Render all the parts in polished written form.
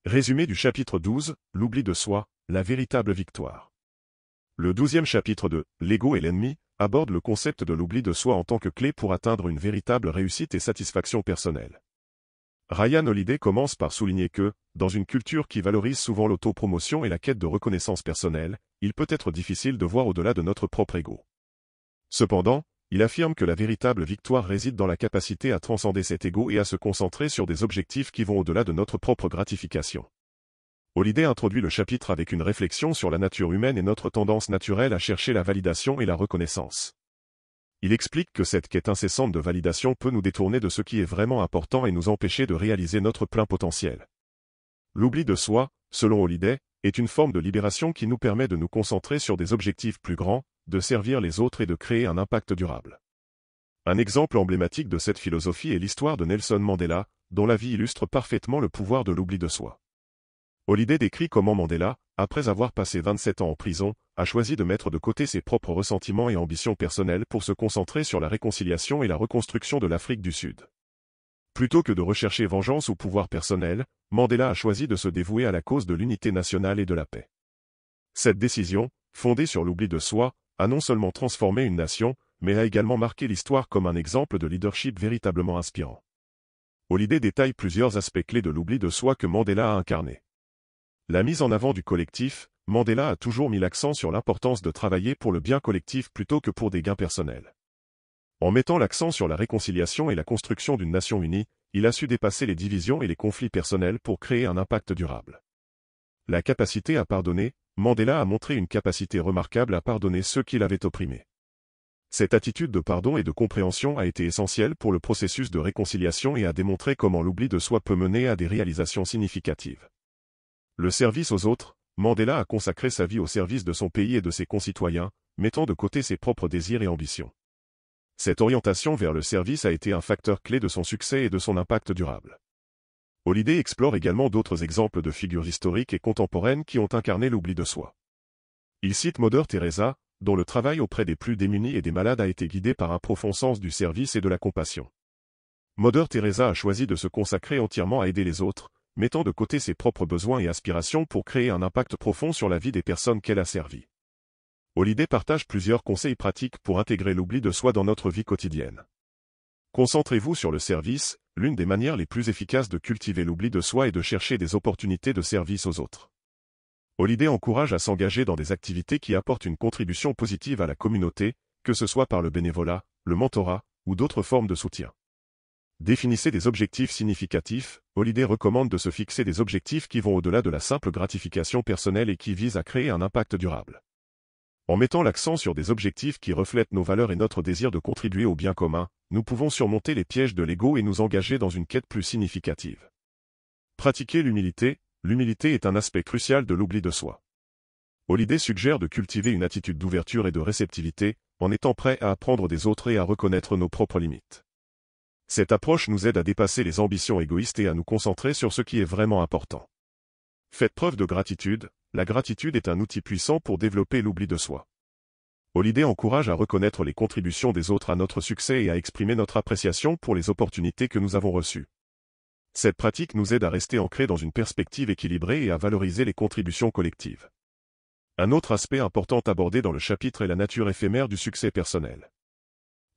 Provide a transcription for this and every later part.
Résumé du chapitre 12, l'oubli de soi, la véritable victoire. Le 12e chapitre de L'ego et l'ennemi aborde le concept de l'oubli de soi en tant que clé pour atteindre une véritable réussite et satisfaction personnelle. Ryan Holiday commence par souligner que, dans une culture qui valorise souvent l'autopromotion et la quête de reconnaissance personnelle, il peut être difficile de voir au-delà de notre propre ego. Cependant, il affirme que la véritable victoire réside dans la capacité à transcender cet ego et à se concentrer sur des objectifs qui vont au-delà de notre propre gratification. Holiday introduit le chapitre avec une réflexion sur la nature humaine et notre tendance naturelle à chercher la validation et la reconnaissance. Il explique que cette quête incessante de validation peut nous détourner de ce qui est vraiment important et nous empêcher de réaliser notre plein potentiel. L'oubli de soi, selon Holiday, est une forme de libération qui nous permet de nous concentrer sur des objectifs plus grands, de servir les autres et de créer un impact durable. Un exemple emblématique de cette philosophie est l'histoire de Nelson Mandela, dont la vie illustre parfaitement le pouvoir de l'oubli de soi. Holiday décrit comment Mandela, après avoir passé 27 ans en prison, a choisi de mettre de côté ses propres ressentiments et ambitions personnelles pour se concentrer sur la réconciliation et la reconstruction de l'Afrique du Sud. Plutôt que de rechercher vengeance ou pouvoir personnel, Mandela a choisi de se dévouer à la cause de l'unité nationale et de la paix. Cette décision, fondée sur l'oubli de soi, a non seulement transformé une nation, mais a également marqué l'histoire comme un exemple de leadership véritablement inspirant. Holiday détaille plusieurs aspects clés de l'oubli de soi que Mandela a incarné. La mise en avant du collectif, Mandela a toujours mis l'accent sur l'importance de travailler pour le bien collectif plutôt que pour des gains personnels. En mettant l'accent sur la réconciliation et la construction d'une nation unie, il a su dépasser les divisions et les conflits personnels pour créer un impact durable. La capacité à pardonner, Mandela a montré une capacité remarquable à pardonner ceux qui l'avaient opprimé. Cette attitude de pardon et de compréhension a été essentielle pour le processus de réconciliation et a démontré comment l'oubli de soi peut mener à des réalisations significatives. Le service aux autres, Mandela a consacré sa vie au service de son pays et de ses concitoyens, mettant de côté ses propres désirs et ambitions. Cette orientation vers le service a été un facteur clé de son succès et de son impact durable. Holiday explore également d'autres exemples de figures historiques et contemporaines qui ont incarné l'oubli de soi. Il cite Mother Teresa, dont le travail auprès des plus démunis et des malades a été guidé par un profond sens du service et de la compassion. Mother Teresa a choisi de se consacrer entièrement à aider les autres, mettant de côté ses propres besoins et aspirations pour créer un impact profond sur la vie des personnes qu'elle a servies. Holiday partage plusieurs conseils pratiques pour intégrer l'oubli de soi dans notre vie quotidienne. Concentrez-vous sur le service, l'une des manières les plus efficaces de cultiver l'oubli de soi est de chercher des opportunités de service aux autres. Holiday encourage à s'engager dans des activités qui apportent une contribution positive à la communauté, que ce soit par le bénévolat, le mentorat, ou d'autres formes de soutien. Définissez des objectifs significatifs. Holiday recommande de se fixer des objectifs qui vont au-delà de la simple gratification personnelle et qui visent à créer un impact durable. En mettant l'accent sur des objectifs qui reflètent nos valeurs et notre désir de contribuer au bien commun, nous pouvons surmonter les pièges de l'ego et nous engager dans une quête plus significative. Pratiquez l'humilité. L'humilité est un aspect crucial de l'oubli de soi. Holiday suggère de cultiver une attitude d'ouverture et de réceptivité, en étant prêt à apprendre des autres et à reconnaître nos propres limites. Cette approche nous aide à dépasser les ambitions égoïstes et à nous concentrer sur ce qui est vraiment important. Faites preuve de gratitude. La gratitude est un outil puissant pour développer l'oubli de soi. Holiday encourage à reconnaître les contributions des autres à notre succès et à exprimer notre appréciation pour les opportunités que nous avons reçues. Cette pratique nous aide à rester ancrés dans une perspective équilibrée et à valoriser les contributions collectives. Un autre aspect important abordé dans le chapitre est la nature éphémère du succès personnel.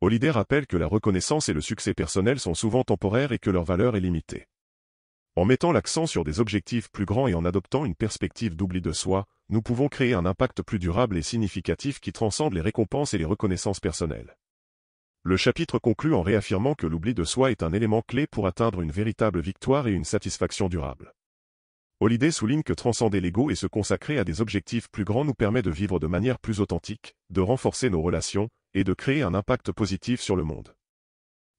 Holiday rappelle que la reconnaissance et le succès personnel sont souvent temporaires et que leur valeur est limitée. En mettant l'accent sur des objectifs plus grands et en adoptant une perspective d'oubli de soi, nous pouvons créer un impact plus durable et significatif qui transcende les récompenses et les reconnaissances personnelles. Le chapitre conclut en réaffirmant que l'oubli de soi est un élément clé pour atteindre une véritable victoire et une satisfaction durable. Holiday souligne que transcender l'ego et se consacrer à des objectifs plus grands nous permet de vivre de manière plus authentique, de renforcer nos relations, et de créer un impact positif sur le monde.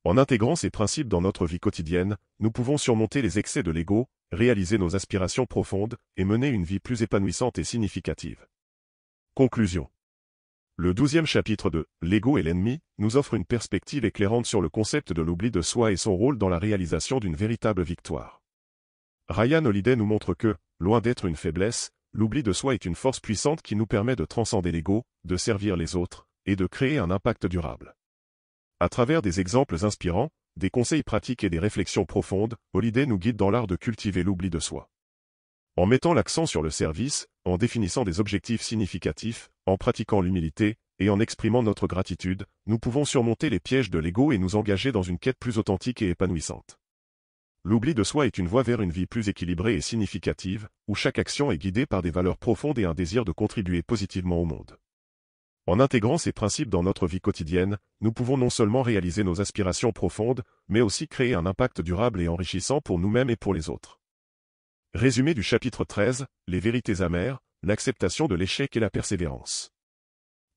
En intégrant ces principes dans notre vie quotidienne, nous pouvons surmonter les excès de l'ego, réaliser nos aspirations profondes, et mener une vie plus épanouissante et significative. Conclusion. Le 12e chapitre de L'ego et l'ennemi nous offre une perspective éclairante sur le concept de l'oubli de soi et son rôle dans la réalisation d'une véritable victoire. Ryan Holiday nous montre que, loin d'être une faiblesse, l'oubli de soi est une force puissante qui nous permet de transcender l'ego, de servir les autres, et de créer un impact durable. À travers des exemples inspirants, des conseils pratiques et des réflexions profondes, Holiday nous guide dans l'art de cultiver l'oubli de soi. En mettant l'accent sur le service, en définissant des objectifs significatifs, en pratiquant l'humilité, et en exprimant notre gratitude, nous pouvons surmonter les pièges de l'ego et nous engager dans une quête plus authentique et épanouissante. L'oubli de soi est une voie vers une vie plus équilibrée et significative, où chaque action est guidée par des valeurs profondes et un désir de contribuer positivement au monde. En intégrant ces principes dans notre vie quotidienne, nous pouvons non seulement réaliser nos aspirations profondes, mais aussi créer un impact durable et enrichissant pour nous-mêmes et pour les autres. Résumé du chapitre 13, les vérités amères, l'acceptation de l'échec et la persévérance.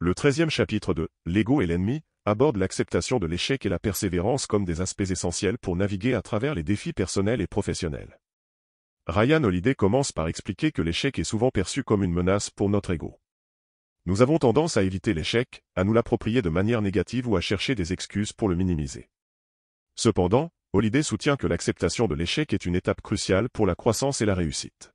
Le 13e chapitre de « L'ego et l'ennemi » aborde l'acceptation de l'échec et la persévérance comme des aspects essentiels pour naviguer à travers les défis personnels et professionnels. Ryan Holiday commence par expliquer que l'échec est souvent perçu comme une menace pour notre ego. Nous avons tendance à éviter l'échec, à nous l'approprier de manière négative ou à chercher des excuses pour le minimiser. Cependant, Holiday soutient que l'acceptation de l'échec est une étape cruciale pour la croissance et la réussite.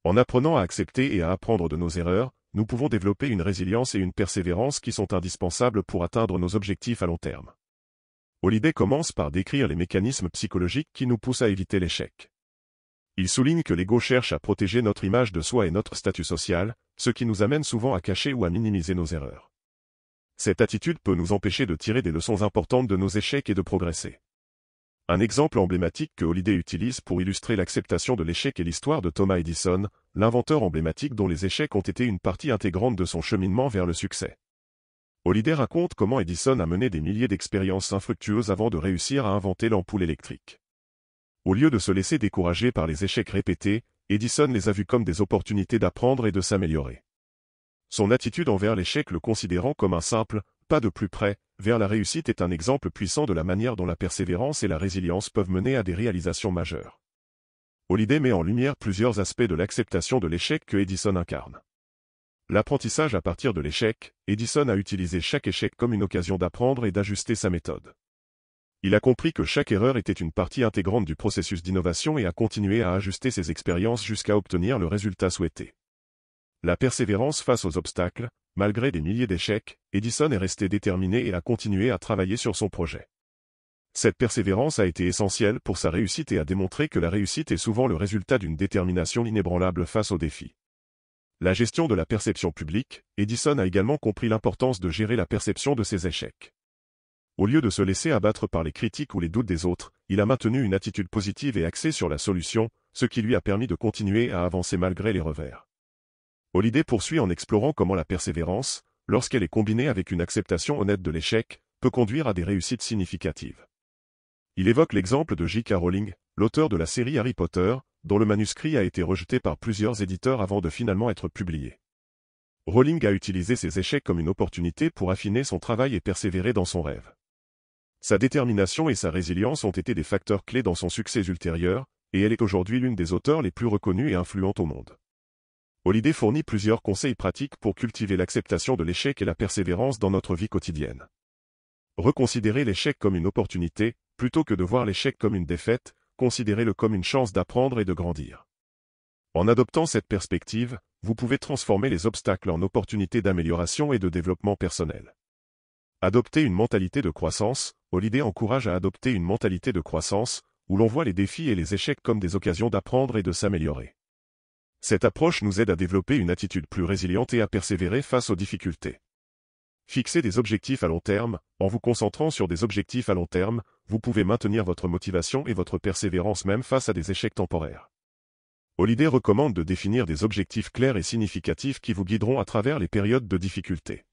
En apprenant à accepter et à apprendre de nos erreurs, nous pouvons développer une résilience et une persévérance qui sont indispensables pour atteindre nos objectifs à long terme. Holiday commence par décrire les mécanismes psychologiques qui nous poussent à éviter l'échec. Il souligne que l'ego cherche à protéger notre image de soi et notre statut social, ce qui nous amène souvent à cacher ou à minimiser nos erreurs. Cette attitude peut nous empêcher de tirer des leçons importantes de nos échecs et de progresser. Un exemple emblématique que Holiday utilise pour illustrer l'acceptation de l'échec est l'histoire de Thomas Edison, l'inventeur emblématique dont les échecs ont été une partie intégrante de son cheminement vers le succès. Holiday raconte comment Edison a mené des milliers d'expériences infructueuses avant de réussir à inventer l'ampoule électrique. Au lieu de se laisser décourager par les échecs répétés, Edison les a vus comme des opportunités d'apprendre et de s'améliorer. Son attitude envers l'échec, le considérant comme un simple « pas de plus près » vers la réussite, est un exemple puissant de la manière dont la persévérance et la résilience peuvent mener à des réalisations majeures. Holiday met en lumière plusieurs aspects de l'acceptation de l'échec que Edison incarne. L'apprentissage à partir de l'échec, Edison a utilisé chaque échec comme une occasion d'apprendre et d'ajuster sa méthode. Il a compris que chaque erreur était une partie intégrante du processus d'innovation et a continué à ajuster ses expériences jusqu'à obtenir le résultat souhaité. La persévérance face aux obstacles, malgré des milliers d'échecs, Edison est resté déterminé et a continué à travailler sur son projet. Cette persévérance a été essentielle pour sa réussite et a démontré que la réussite est souvent le résultat d'une détermination inébranlable face aux défis. La gestion de la perception publique, Edison a également compris l'importance de gérer la perception de ses échecs. Au lieu de se laisser abattre par les critiques ou les doutes des autres, il a maintenu une attitude positive et axée sur la solution, ce qui lui a permis de continuer à avancer malgré les revers. Holiday poursuit en explorant comment la persévérance, lorsqu'elle est combinée avec une acceptation honnête de l'échec, peut conduire à des réussites significatives. Il évoque l'exemple de J.K. Rowling, l'auteur de la série Harry Potter, dont le manuscrit a été rejeté par plusieurs éditeurs avant de finalement être publié. Rowling a utilisé ses échecs comme une opportunité pour affiner son travail et persévérer dans son rêve. Sa détermination et sa résilience ont été des facteurs clés dans son succès ultérieur, et elle est aujourd'hui l'une des auteurs les plus reconnues et influentes au monde. Holiday fournit plusieurs conseils pratiques pour cultiver l'acceptation de l'échec et la persévérance dans notre vie quotidienne. Reconsidérez l'échec comme une opportunité, plutôt que de voir l'échec comme une défaite, considérez-le comme une chance d'apprendre et de grandir. En adoptant cette perspective, vous pouvez transformer les obstacles en opportunités d'amélioration et de développement personnel. Adopter une mentalité de croissance, Holiday encourage à adopter une mentalité de croissance, où l'on voit les défis et les échecs comme des occasions d'apprendre et de s'améliorer. Cette approche nous aide à développer une attitude plus résiliente et à persévérer face aux difficultés. Fixez des objectifs à long terme. En vous concentrant sur des objectifs à long terme, vous pouvez maintenir votre motivation et votre persévérance même face à des échecs temporaires. Holiday recommande de définir des objectifs clairs et significatifs qui vous guideront à travers les périodes de difficulté.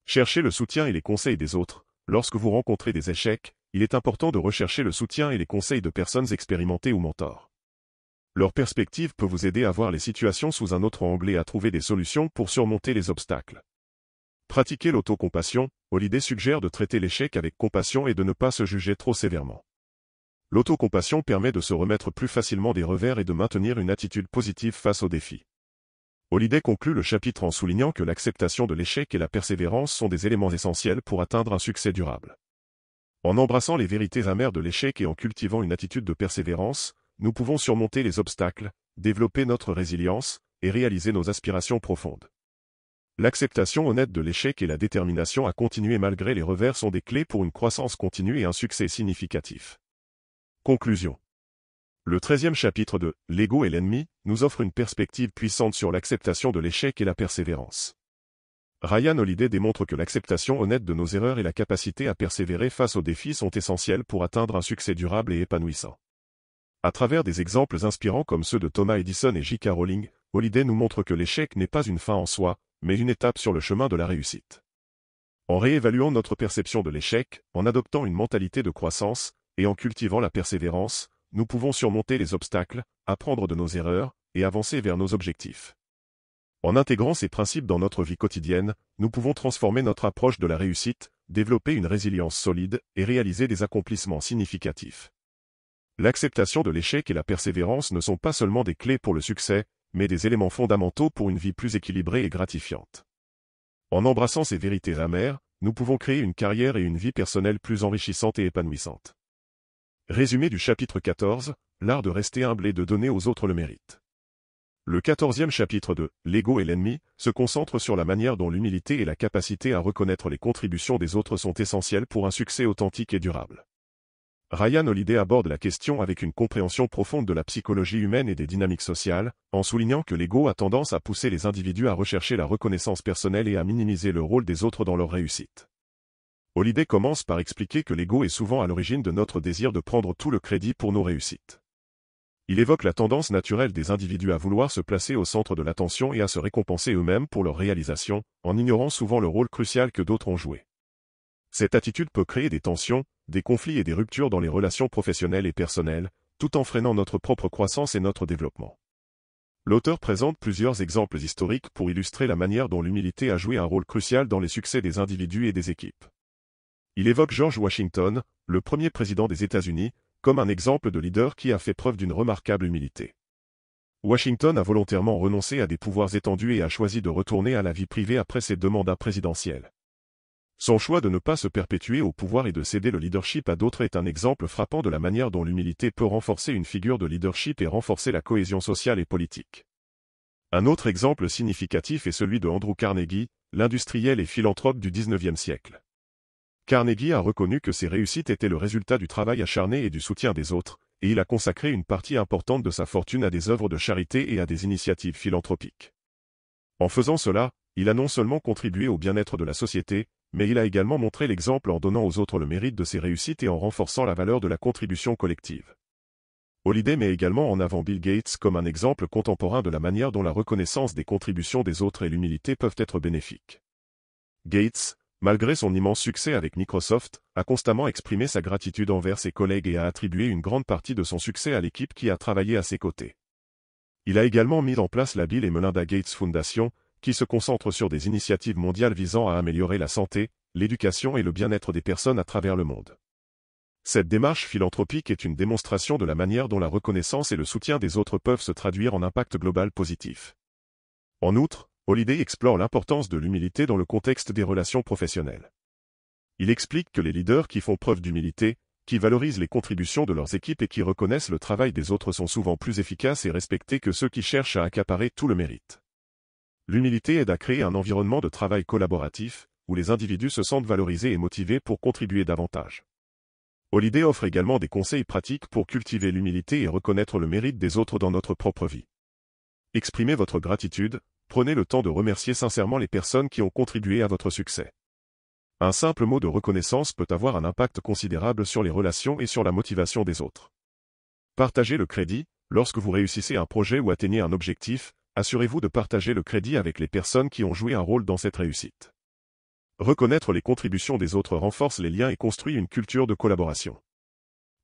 Cherchez le soutien et les conseils des autres. Lorsque vous rencontrez des échecs, il est important de rechercher le soutien et les conseils de personnes expérimentées ou mentors. Leur perspective peut vous aider à voir les situations sous un autre angle et à trouver des solutions pour surmonter les obstacles. Pratiquez l'autocompassion. Holiday suggère de traiter l'échec avec compassion et de ne pas se juger trop sévèrement. L'autocompassion permet de se remettre plus facilement des revers et de maintenir une attitude positive face aux défis. Holiday conclut le chapitre en soulignant que l'acceptation de l'échec et la persévérance sont des éléments essentiels pour atteindre un succès durable. En embrassant les vérités amères de l'échec et en cultivant une attitude de persévérance, nous pouvons surmonter les obstacles, développer notre résilience, et réaliser nos aspirations profondes. L'acceptation honnête de l'échec et la détermination à continuer malgré les revers sont des clés pour une croissance continue et un succès significatif. Conclusion. Le 13e chapitre de « L'ego et l'ennemi » nous offre une perspective puissante sur l'acceptation de l'échec et la persévérance. Ryan Holiday démontre que l'acceptation honnête de nos erreurs et la capacité à persévérer face aux défis sont essentielles pour atteindre un succès durable et épanouissant. À travers des exemples inspirants comme ceux de Thomas Edison et J.K. Rowling, Holiday nous montre que l'échec n'est pas une fin en soi, mais une étape sur le chemin de la réussite. En réévaluant notre perception de l'échec, en adoptant une mentalité de croissance, et en cultivant la persévérance, nous pouvons surmonter les obstacles, apprendre de nos erreurs, et avancer vers nos objectifs. En intégrant ces principes dans notre vie quotidienne, nous pouvons transformer notre approche de la réussite, développer une résilience solide, et réaliser des accomplissements significatifs. L'acceptation de l'échec et la persévérance ne sont pas seulement des clés pour le succès, mais des éléments fondamentaux pour une vie plus équilibrée et gratifiante. En embrassant ces vérités amères, nous pouvons créer une carrière et une vie personnelle plus enrichissantes et épanouissantes. Résumé du chapitre 14, l'art de rester humble et de donner aux autres le mérite. Le 14e chapitre de « L'ego et l'ennemi » se concentre sur la manière dont l'humilité et la capacité à reconnaître les contributions des autres sont essentielles pour un succès authentique et durable. Ryan Holiday aborde la question avec une compréhension profonde de la psychologie humaine et des dynamiques sociales, en soulignant que l'ego a tendance à pousser les individus à rechercher la reconnaissance personnelle et à minimiser le rôle des autres dans leur réussite. Holiday commence par expliquer que l'ego est souvent à l'origine de notre désir de prendre tout le crédit pour nos réussites. Il évoque la tendance naturelle des individus à vouloir se placer au centre de l'attention et à se récompenser eux-mêmes pour leur réalisation, en ignorant souvent le rôle crucial que d'autres ont joué. Cette attitude peut créer des tensions, des conflits et des ruptures dans les relations professionnelles et personnelles, tout en freinant notre propre croissance et notre développement. L'auteur présente plusieurs exemples historiques pour illustrer la manière dont l'humilité a joué un rôle crucial dans les succès des individus et des équipes. Il évoque George Washington, le premier président des États-Unis, comme un exemple de leader qui a fait preuve d'une remarquable humilité. Washington a volontairement renoncé à des pouvoirs étendus et a choisi de retourner à la vie privée après ses deux mandats présidentiels. Son choix de ne pas se perpétuer au pouvoir et de céder le leadership à d'autres est un exemple frappant de la manière dont l'humilité peut renforcer une figure de leadership et renforcer la cohésion sociale et politique. Un autre exemple significatif est celui de Andrew Carnegie, l'industriel et philanthrope du XIXe siècle. Carnegie a reconnu que ses réussites étaient le résultat du travail acharné et du soutien des autres, et il a consacré une partie importante de sa fortune à des œuvres de charité et à des initiatives philanthropiques. En faisant cela, il a non seulement contribué au bien-être de la société, mais il a également montré l'exemple en donnant aux autres le mérite de ses réussites et en renforçant la valeur de la contribution collective. Holiday met également en avant Bill Gates comme un exemple contemporain de la manière dont la reconnaissance des contributions des autres et l'humilité peuvent être bénéfiques. Gates, malgré son immense succès avec Microsoft, a constamment exprimé sa gratitude envers ses collègues et a attribué une grande partie de son succès à l'équipe qui a travaillé à ses côtés. Il a également mis en place la Bill et Melinda Gates Foundation, qui se concentre sur des initiatives mondiales visant à améliorer la santé, l'éducation et le bien-être des personnes à travers le monde. Cette démarche philanthropique est une démonstration de la manière dont la reconnaissance et le soutien des autres peuvent se traduire en impact global positif. En outre, Holiday explore l'importance de l'humilité dans le contexte des relations professionnelles. Il explique que les leaders qui font preuve d'humilité, qui valorisent les contributions de leurs équipes et qui reconnaissent le travail des autres sont souvent plus efficaces et respectés que ceux qui cherchent à accaparer tout le mérite. L'humilité aide à créer un environnement de travail collaboratif, où les individus se sentent valorisés et motivés pour contribuer davantage. Holiday offre également des conseils pratiques pour cultiver l'humilité et reconnaître le mérite des autres dans notre propre vie. Exprimez votre gratitude, prenez le temps de remercier sincèrement les personnes qui ont contribué à votre succès. Un simple mot de reconnaissance peut avoir un impact considérable sur les relations et sur la motivation des autres. Partagez le crédit. Lorsque vous réussissez un projet ou atteignez un objectif, assurez-vous de partager le crédit avec les personnes qui ont joué un rôle dans cette réussite. Reconnaître les contributions des autres renforce les liens et construit une culture de collaboration.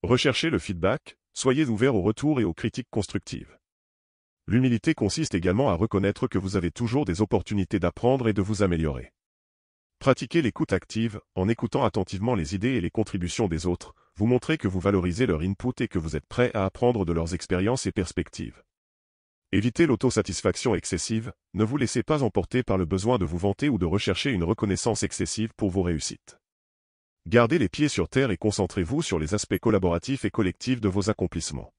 Recherchez le feedback, soyez ouverts aux retours et aux critiques constructives. L'humilité consiste également à reconnaître que vous avez toujours des opportunités d'apprendre et de vous améliorer. Pratiquez l'écoute active, en écoutant attentivement les idées et les contributions des autres, vous montrez que vous valorisez leur input et que vous êtes prêt à apprendre de leurs expériences et perspectives. Évitez l'autosatisfaction excessive, ne vous laissez pas emporter par le besoin de vous vanter ou de rechercher une reconnaissance excessive pour vos réussites. Gardez les pieds sur terre et concentrez-vous sur les aspects collaboratifs et collectifs de vos accomplissements.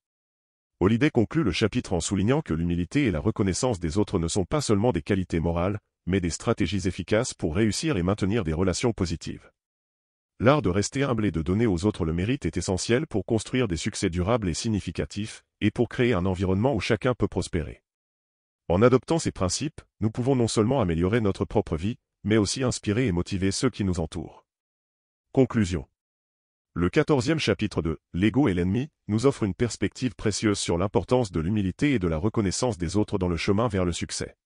Holiday conclut le chapitre en soulignant que l'humilité et la reconnaissance des autres ne sont pas seulement des qualités morales, mais des stratégies efficaces pour réussir et maintenir des relations positives. L'art de rester humble et de donner aux autres le mérite est essentiel pour construire des succès durables et significatifs, et pour créer un environnement où chacun peut prospérer. En adoptant ces principes, nous pouvons non seulement améliorer notre propre vie, mais aussi inspirer et motiver ceux qui nous entourent. Conclusion. Le 14e chapitre de « L'ego et l'ennemi » nous offre une perspective précieuse sur l'importance de l'humilité et de la reconnaissance des autres dans le chemin vers le succès.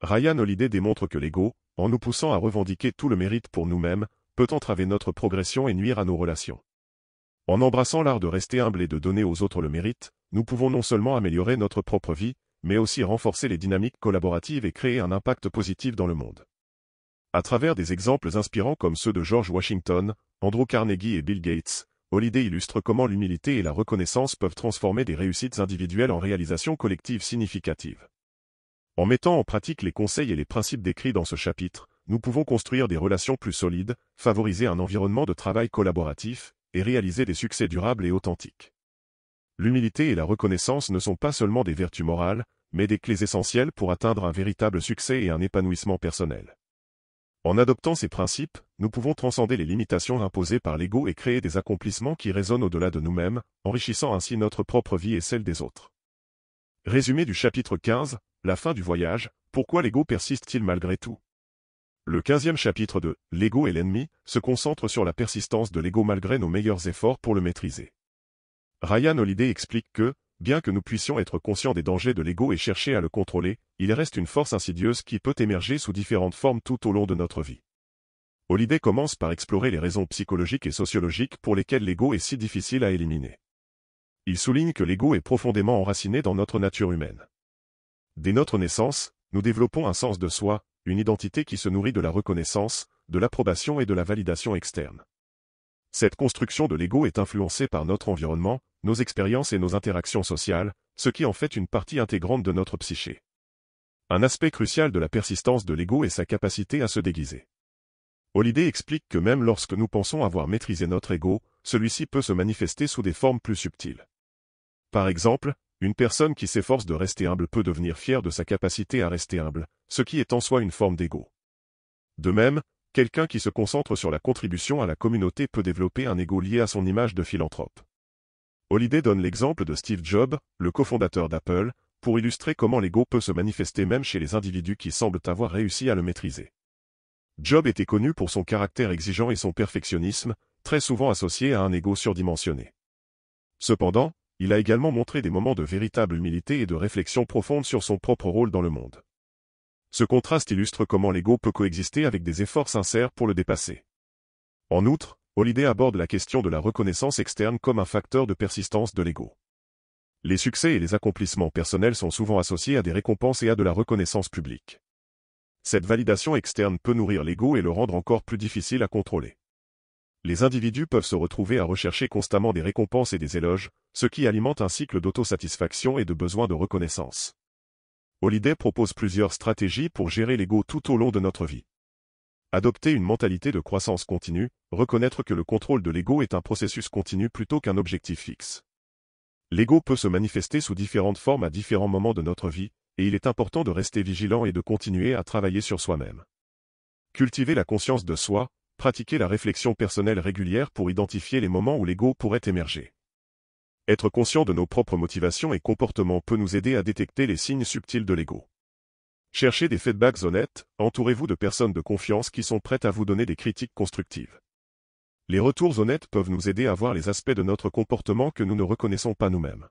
Ryan Holiday démontre que l'ego, en nous poussant à revendiquer tout le mérite pour nous-mêmes, peut entraver notre progression et nuire à nos relations. En embrassant l'art de rester humble et de donner aux autres le mérite, nous pouvons non seulement améliorer notre propre vie, mais aussi renforcer les dynamiques collaboratives et créer un impact positif dans le monde. À travers des exemples inspirants comme ceux de George Washington, Andrew Carnegie et Bill Gates, Holiday illustre comment l'humilité et la reconnaissance peuvent transformer des réussites individuelles en réalisations collectives significatives. En mettant en pratique les conseils et les principes décrits dans ce chapitre, nous pouvons construire des relations plus solides, favoriser un environnement de travail collaboratif, et réaliser des succès durables et authentiques. L'humilité et la reconnaissance ne sont pas seulement des vertus morales, mais des clés essentielles pour atteindre un véritable succès et un épanouissement personnel. En adoptant ces principes, nous pouvons transcender les limitations imposées par l'ego et créer des accomplissements qui résonnent au-delà de nous-mêmes, enrichissant ainsi notre propre vie et celle des autres. Résumé du chapitre 15, la fin du voyage, pourquoi l'ego persiste-t-il malgré tout? Le 15e chapitre de « L'ego et l'ennemi » se concentre sur la persistance de l'ego malgré nos meilleurs efforts pour le maîtriser. Ryan Holiday explique que, bien que nous puissions être conscients des dangers de l'ego et chercher à le contrôler, il reste une force insidieuse qui peut émerger sous différentes formes tout au long de notre vie. Holiday commence par explorer les raisons psychologiques et sociologiques pour lesquelles l'ego est si difficile à éliminer. Il souligne que l'ego est profondément enraciné dans notre nature humaine. Dès notre naissance, nous développons un sens de soi, une identité qui se nourrit de la reconnaissance, de l'approbation et de la validation externe. Cette construction de l'ego est influencée par notre environnement, nos expériences et nos interactions sociales, ce qui en fait une partie intégrante de notre psyché. Un aspect crucial de la persistance de l'ego est sa capacité à se déguiser. Holiday explique que même lorsque nous pensons avoir maîtrisé notre ego, celui-ci peut se manifester sous des formes plus subtiles. Par exemple, une personne qui s'efforce de rester humble peut devenir fière de sa capacité à rester humble, ce qui est en soi une forme d'ego. De même, quelqu'un qui se concentre sur la contribution à la communauté peut développer un ego lié à son image de philanthrope. Holiday donne l'exemple de Steve Jobs, le cofondateur d'Apple, pour illustrer comment l'ego peut se manifester même chez les individus qui semblent avoir réussi à le maîtriser. Jobs était connu pour son caractère exigeant et son perfectionnisme, très souvent associé à un ego surdimensionné. Cependant, il a également montré des moments de véritable humilité et de réflexion profonde sur son propre rôle dans le monde. Ce contraste illustre comment l'ego peut coexister avec des efforts sincères pour le dépasser. En outre, Holiday aborde la question de la reconnaissance externe comme un facteur de persistance de l'ego. Les succès et les accomplissements personnels sont souvent associés à des récompenses et à de la reconnaissance publique. Cette validation externe peut nourrir l'ego et le rendre encore plus difficile à contrôler. Les individus peuvent se retrouver à rechercher constamment des récompenses et des éloges, ce qui alimente un cycle d'autosatisfaction et de besoin de reconnaissance. Holiday propose plusieurs stratégies pour gérer l'ego tout au long de notre vie. Adopter une mentalité de croissance continue, reconnaître que le contrôle de l'ego est un processus continu plutôt qu'un objectif fixe. L'ego peut se manifester sous différentes formes à différents moments de notre vie, et il est important de rester vigilant et de continuer à travailler sur soi-même. Cultiver la conscience de soi, pratiquer la réflexion personnelle régulière pour identifier les moments où l'ego pourrait émerger. Être conscient de nos propres motivations et comportements peut nous aider à détecter les signes subtils de l'ego. Cherchez des feedbacks honnêtes, entourez-vous de personnes de confiance qui sont prêtes à vous donner des critiques constructives. Les retours honnêtes peuvent nous aider à voir les aspects de notre comportement que nous ne reconnaissons pas nous-mêmes.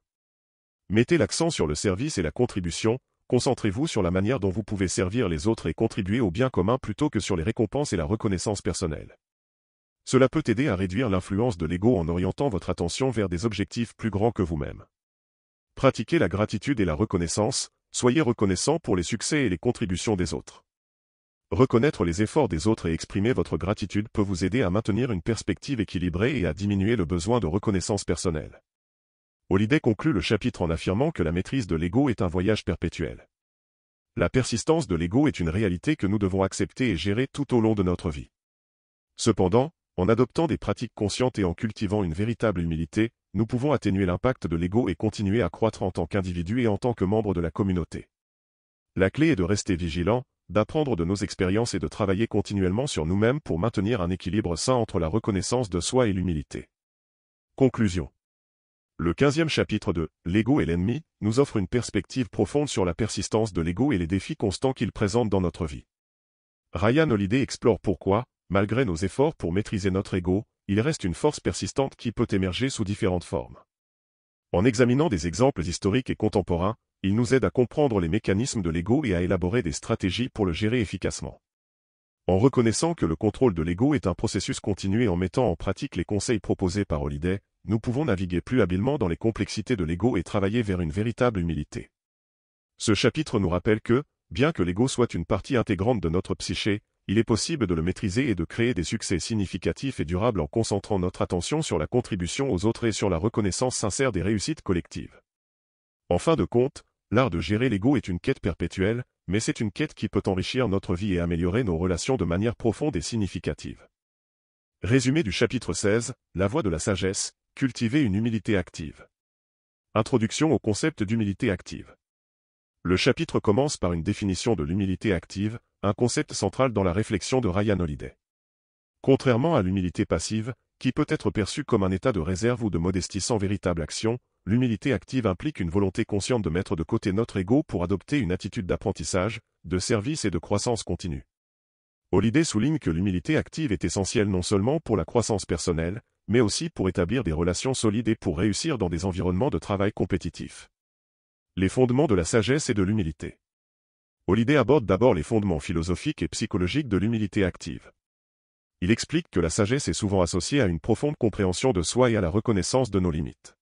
Mettez l'accent sur le service et la contribution, concentrez-vous sur la manière dont vous pouvez servir les autres et contribuer au bien commun plutôt que sur les récompenses et la reconnaissance personnelle. Cela peut aider à réduire l'influence de l'ego en orientant votre attention vers des objectifs plus grands que vous-même. Pratiquez la gratitude et la reconnaissance, soyez reconnaissant pour les succès et les contributions des autres. Reconnaître les efforts des autres et exprimer votre gratitude peut vous aider à maintenir une perspective équilibrée et à diminuer le besoin de reconnaissance personnelle. Holiday conclut le chapitre en affirmant que la maîtrise de l'ego est un voyage perpétuel. La persistance de l'ego est une réalité que nous devons accepter et gérer tout au long de notre vie. Cependant, en adoptant des pratiques conscientes et en cultivant une véritable humilité, nous pouvons atténuer l'impact de l'ego et continuer à croître en tant qu'individu et en tant que membre de la communauté. La clé est de rester vigilant, d'apprendre de nos expériences et de travailler continuellement sur nous-mêmes pour maintenir un équilibre sain entre la reconnaissance de soi et l'humilité. Conclusion. Le 15e chapitre de « L'ego et l'ennemi » nous offre une perspective profonde sur la persistance de l'ego et les défis constants qu'il présente dans notre vie. Ryan Holiday explore pourquoi, malgré nos efforts pour maîtriser notre ego, il reste une force persistante qui peut émerger sous différentes formes. En examinant des exemples historiques et contemporains, il nous aide à comprendre les mécanismes de l'ego et à élaborer des stratégies pour le gérer efficacement. En reconnaissant que le contrôle de l'ego est un processus continu et en mettant en pratique les conseils proposés par Holiday, nous pouvons naviguer plus habilement dans les complexités de l'ego et travailler vers une véritable humilité. Ce chapitre nous rappelle que, bien que l'ego soit une partie intégrante de notre psyché, il est possible de le maîtriser et de créer des succès significatifs et durables en concentrant notre attention sur la contribution aux autres et sur la reconnaissance sincère des réussites collectives. En fin de compte, l'art de gérer l'ego est une quête perpétuelle, mais c'est une quête qui peut enrichir notre vie et améliorer nos relations de manière profonde et significative. Résumé du chapitre 16, La voie de la sagesse, cultiver une humilité active. Introduction au concept d'humilité active. Le chapitre commence par une définition de l'humilité active, un concept central dans la réflexion de Ryan Holiday. Contrairement à l'humilité passive, qui peut être perçue comme un état de réserve ou de modestie sans véritable action, l'humilité active implique une volonté consciente de mettre de côté notre ego pour adopter une attitude d'apprentissage, de service et de croissance continue. Holiday souligne que l'humilité active est essentielle non seulement pour la croissance personnelle, mais aussi pour établir des relations solides et pour réussir dans des environnements de travail compétitifs. Les fondements de la sagesse et de l'humilité. Holiday aborde d'abord les fondements philosophiques et psychologiques de l'humilité active. Il explique que la sagesse est souvent associée à une profonde compréhension de soi et à la reconnaissance de nos limites.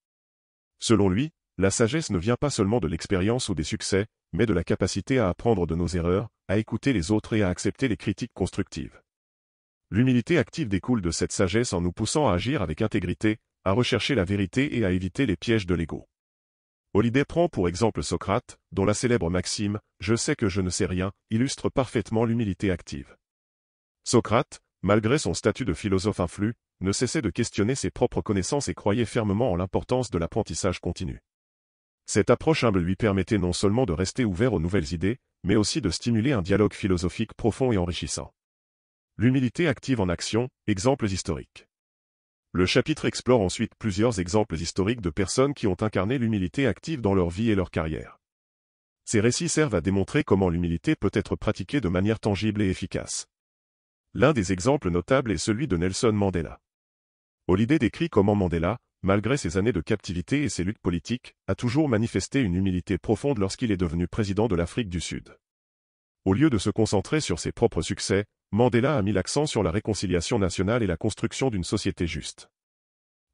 Selon lui, la sagesse ne vient pas seulement de l'expérience ou des succès, mais de la capacité à apprendre de nos erreurs, à écouter les autres et à accepter les critiques constructives. L'humilité active découle de cette sagesse en nous poussant à agir avec intégrité, à rechercher la vérité et à éviter les pièges de l'ego. Holiday prend pour exemple Socrate, dont la célèbre maxime « Je sais que je ne sais rien » illustre parfaitement l'humilité active. Socrate, malgré son statut de philosophe influ, ne cessait de questionner ses propres connaissances et croyait fermement en l'importance de l'apprentissage continu. Cette approche humble lui permettait non seulement de rester ouvert aux nouvelles idées, mais aussi de stimuler un dialogue philosophique profond et enrichissant. L'humilité active en action, exemples historiques. Le chapitre explore ensuite plusieurs exemples historiques de personnes qui ont incarné l'humilité active dans leur vie et leur carrière. Ces récits servent à démontrer comment l'humilité peut être pratiquée de manière tangible et efficace. L'un des exemples notables est celui de Nelson Mandela. Holiday décrit comment Mandela, malgré ses années de captivité et ses luttes politiques, a toujours manifesté une humilité profonde lorsqu'il est devenu président de l'Afrique du Sud. Au lieu de se concentrer sur ses propres succès, Mandela a mis l'accent sur la réconciliation nationale et la construction d'une société juste.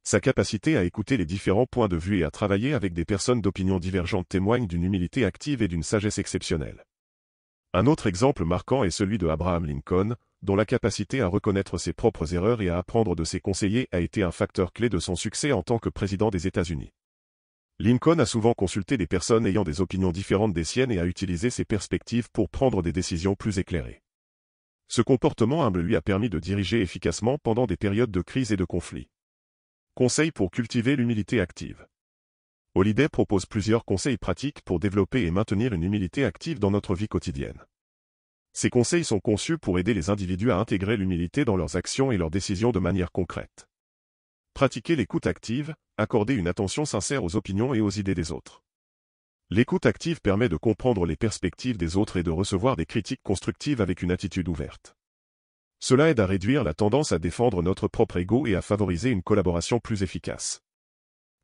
Sa capacité à écouter les différents points de vue et à travailler avec des personnes d'opinions divergentes témoigne d'une humilité active et d'une sagesse exceptionnelle. Un autre exemple marquant est celui de Abraham Lincoln, dont la capacité à reconnaître ses propres erreurs et à apprendre de ses conseillers a été un facteur clé de son succès en tant que président des États-Unis. Lincoln a souvent consulté des personnes ayant des opinions différentes des siennes et a utilisé ses perspectives pour prendre des décisions plus éclairées. Ce comportement humble lui a permis de diriger efficacement pendant des périodes de crise et de conflit. Conseils pour cultiver l'humilité active. Holiday propose plusieurs conseils pratiques pour développer et maintenir une humilité active dans notre vie quotidienne. Ces conseils sont conçus pour aider les individus à intégrer l'humilité dans leurs actions et leurs décisions de manière concrète. Pratiquer l'écoute active, accorder une attention sincère aux opinions et aux idées des autres. L'écoute active permet de comprendre les perspectives des autres et de recevoir des critiques constructives avec une attitude ouverte. Cela aide à réduire la tendance à défendre notre propre ego et à favoriser une collaboration plus efficace.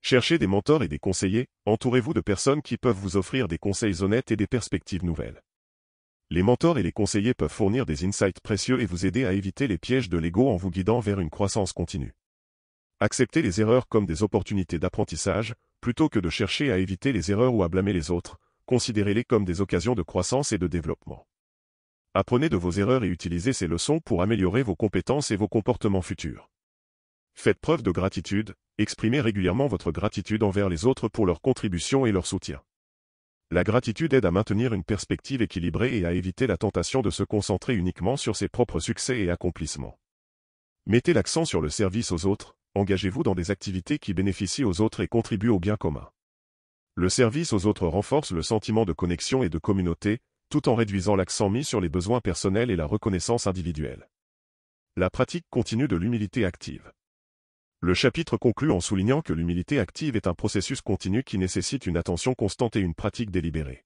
Cherchez des mentors et des conseillers, entourez-vous de personnes qui peuvent vous offrir des conseils honnêtes et des perspectives nouvelles. Les mentors et les conseillers peuvent fournir des insights précieux et vous aider à éviter les pièges de l'ego en vous guidant vers une croissance continue. Acceptez les erreurs comme des opportunités d'apprentissage, plutôt que de chercher à éviter les erreurs ou à blâmer les autres, considérez-les comme des occasions de croissance et de développement. Apprenez de vos erreurs et utilisez ces leçons pour améliorer vos compétences et vos comportements futurs. Faites preuve de gratitude, exprimez régulièrement votre gratitude envers les autres pour leur contribution et leur soutien. La gratitude aide à maintenir une perspective équilibrée et à éviter la tentation de se concentrer uniquement sur ses propres succès et accomplissements. Mettez l'accent sur le service aux autres, engagez-vous dans des activités qui bénéficient aux autres et contribuent au bien commun. Le service aux autres renforce le sentiment de connexion et de communauté, tout en réduisant l'accent mis sur les besoins personnels et la reconnaissance individuelle. La pratique continue de l'humilité active. Le chapitre conclut en soulignant que l'humilité active est un processus continu qui nécessite une attention constante et une pratique délibérée.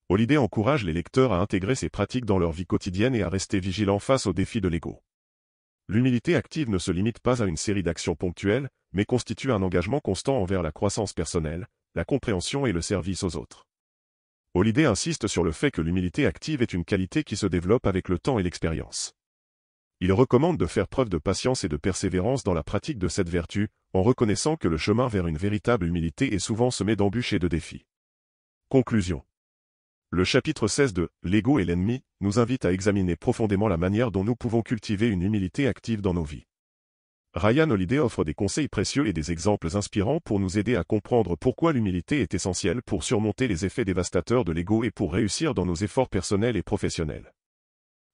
Holliday encourage les lecteurs à intégrer ces pratiques dans leur vie quotidienne et à rester vigilants face aux défis de l'ego. L'humilité active ne se limite pas à une série d'actions ponctuelles, mais constitue un engagement constant envers la croissance personnelle, la compréhension et le service aux autres. Holliday insiste sur le fait que l'humilité active est une qualité qui se développe avec le temps et l'expérience. Il recommande de faire preuve de patience et de persévérance dans la pratique de cette vertu, en reconnaissant que le chemin vers une véritable humilité est souvent semé d'embûches et de défis. Conclusion. Le chapitre 16 de « L'ego et l'ennemi » nous invite à examiner profondément la manière dont nous pouvons cultiver une humilité active dans nos vies. Ryan Holiday offre des conseils précieux et des exemples inspirants pour nous aider à comprendre pourquoi l'humilité est essentielle pour surmonter les effets dévastateurs de l'ego et pour réussir dans nos efforts personnels et professionnels.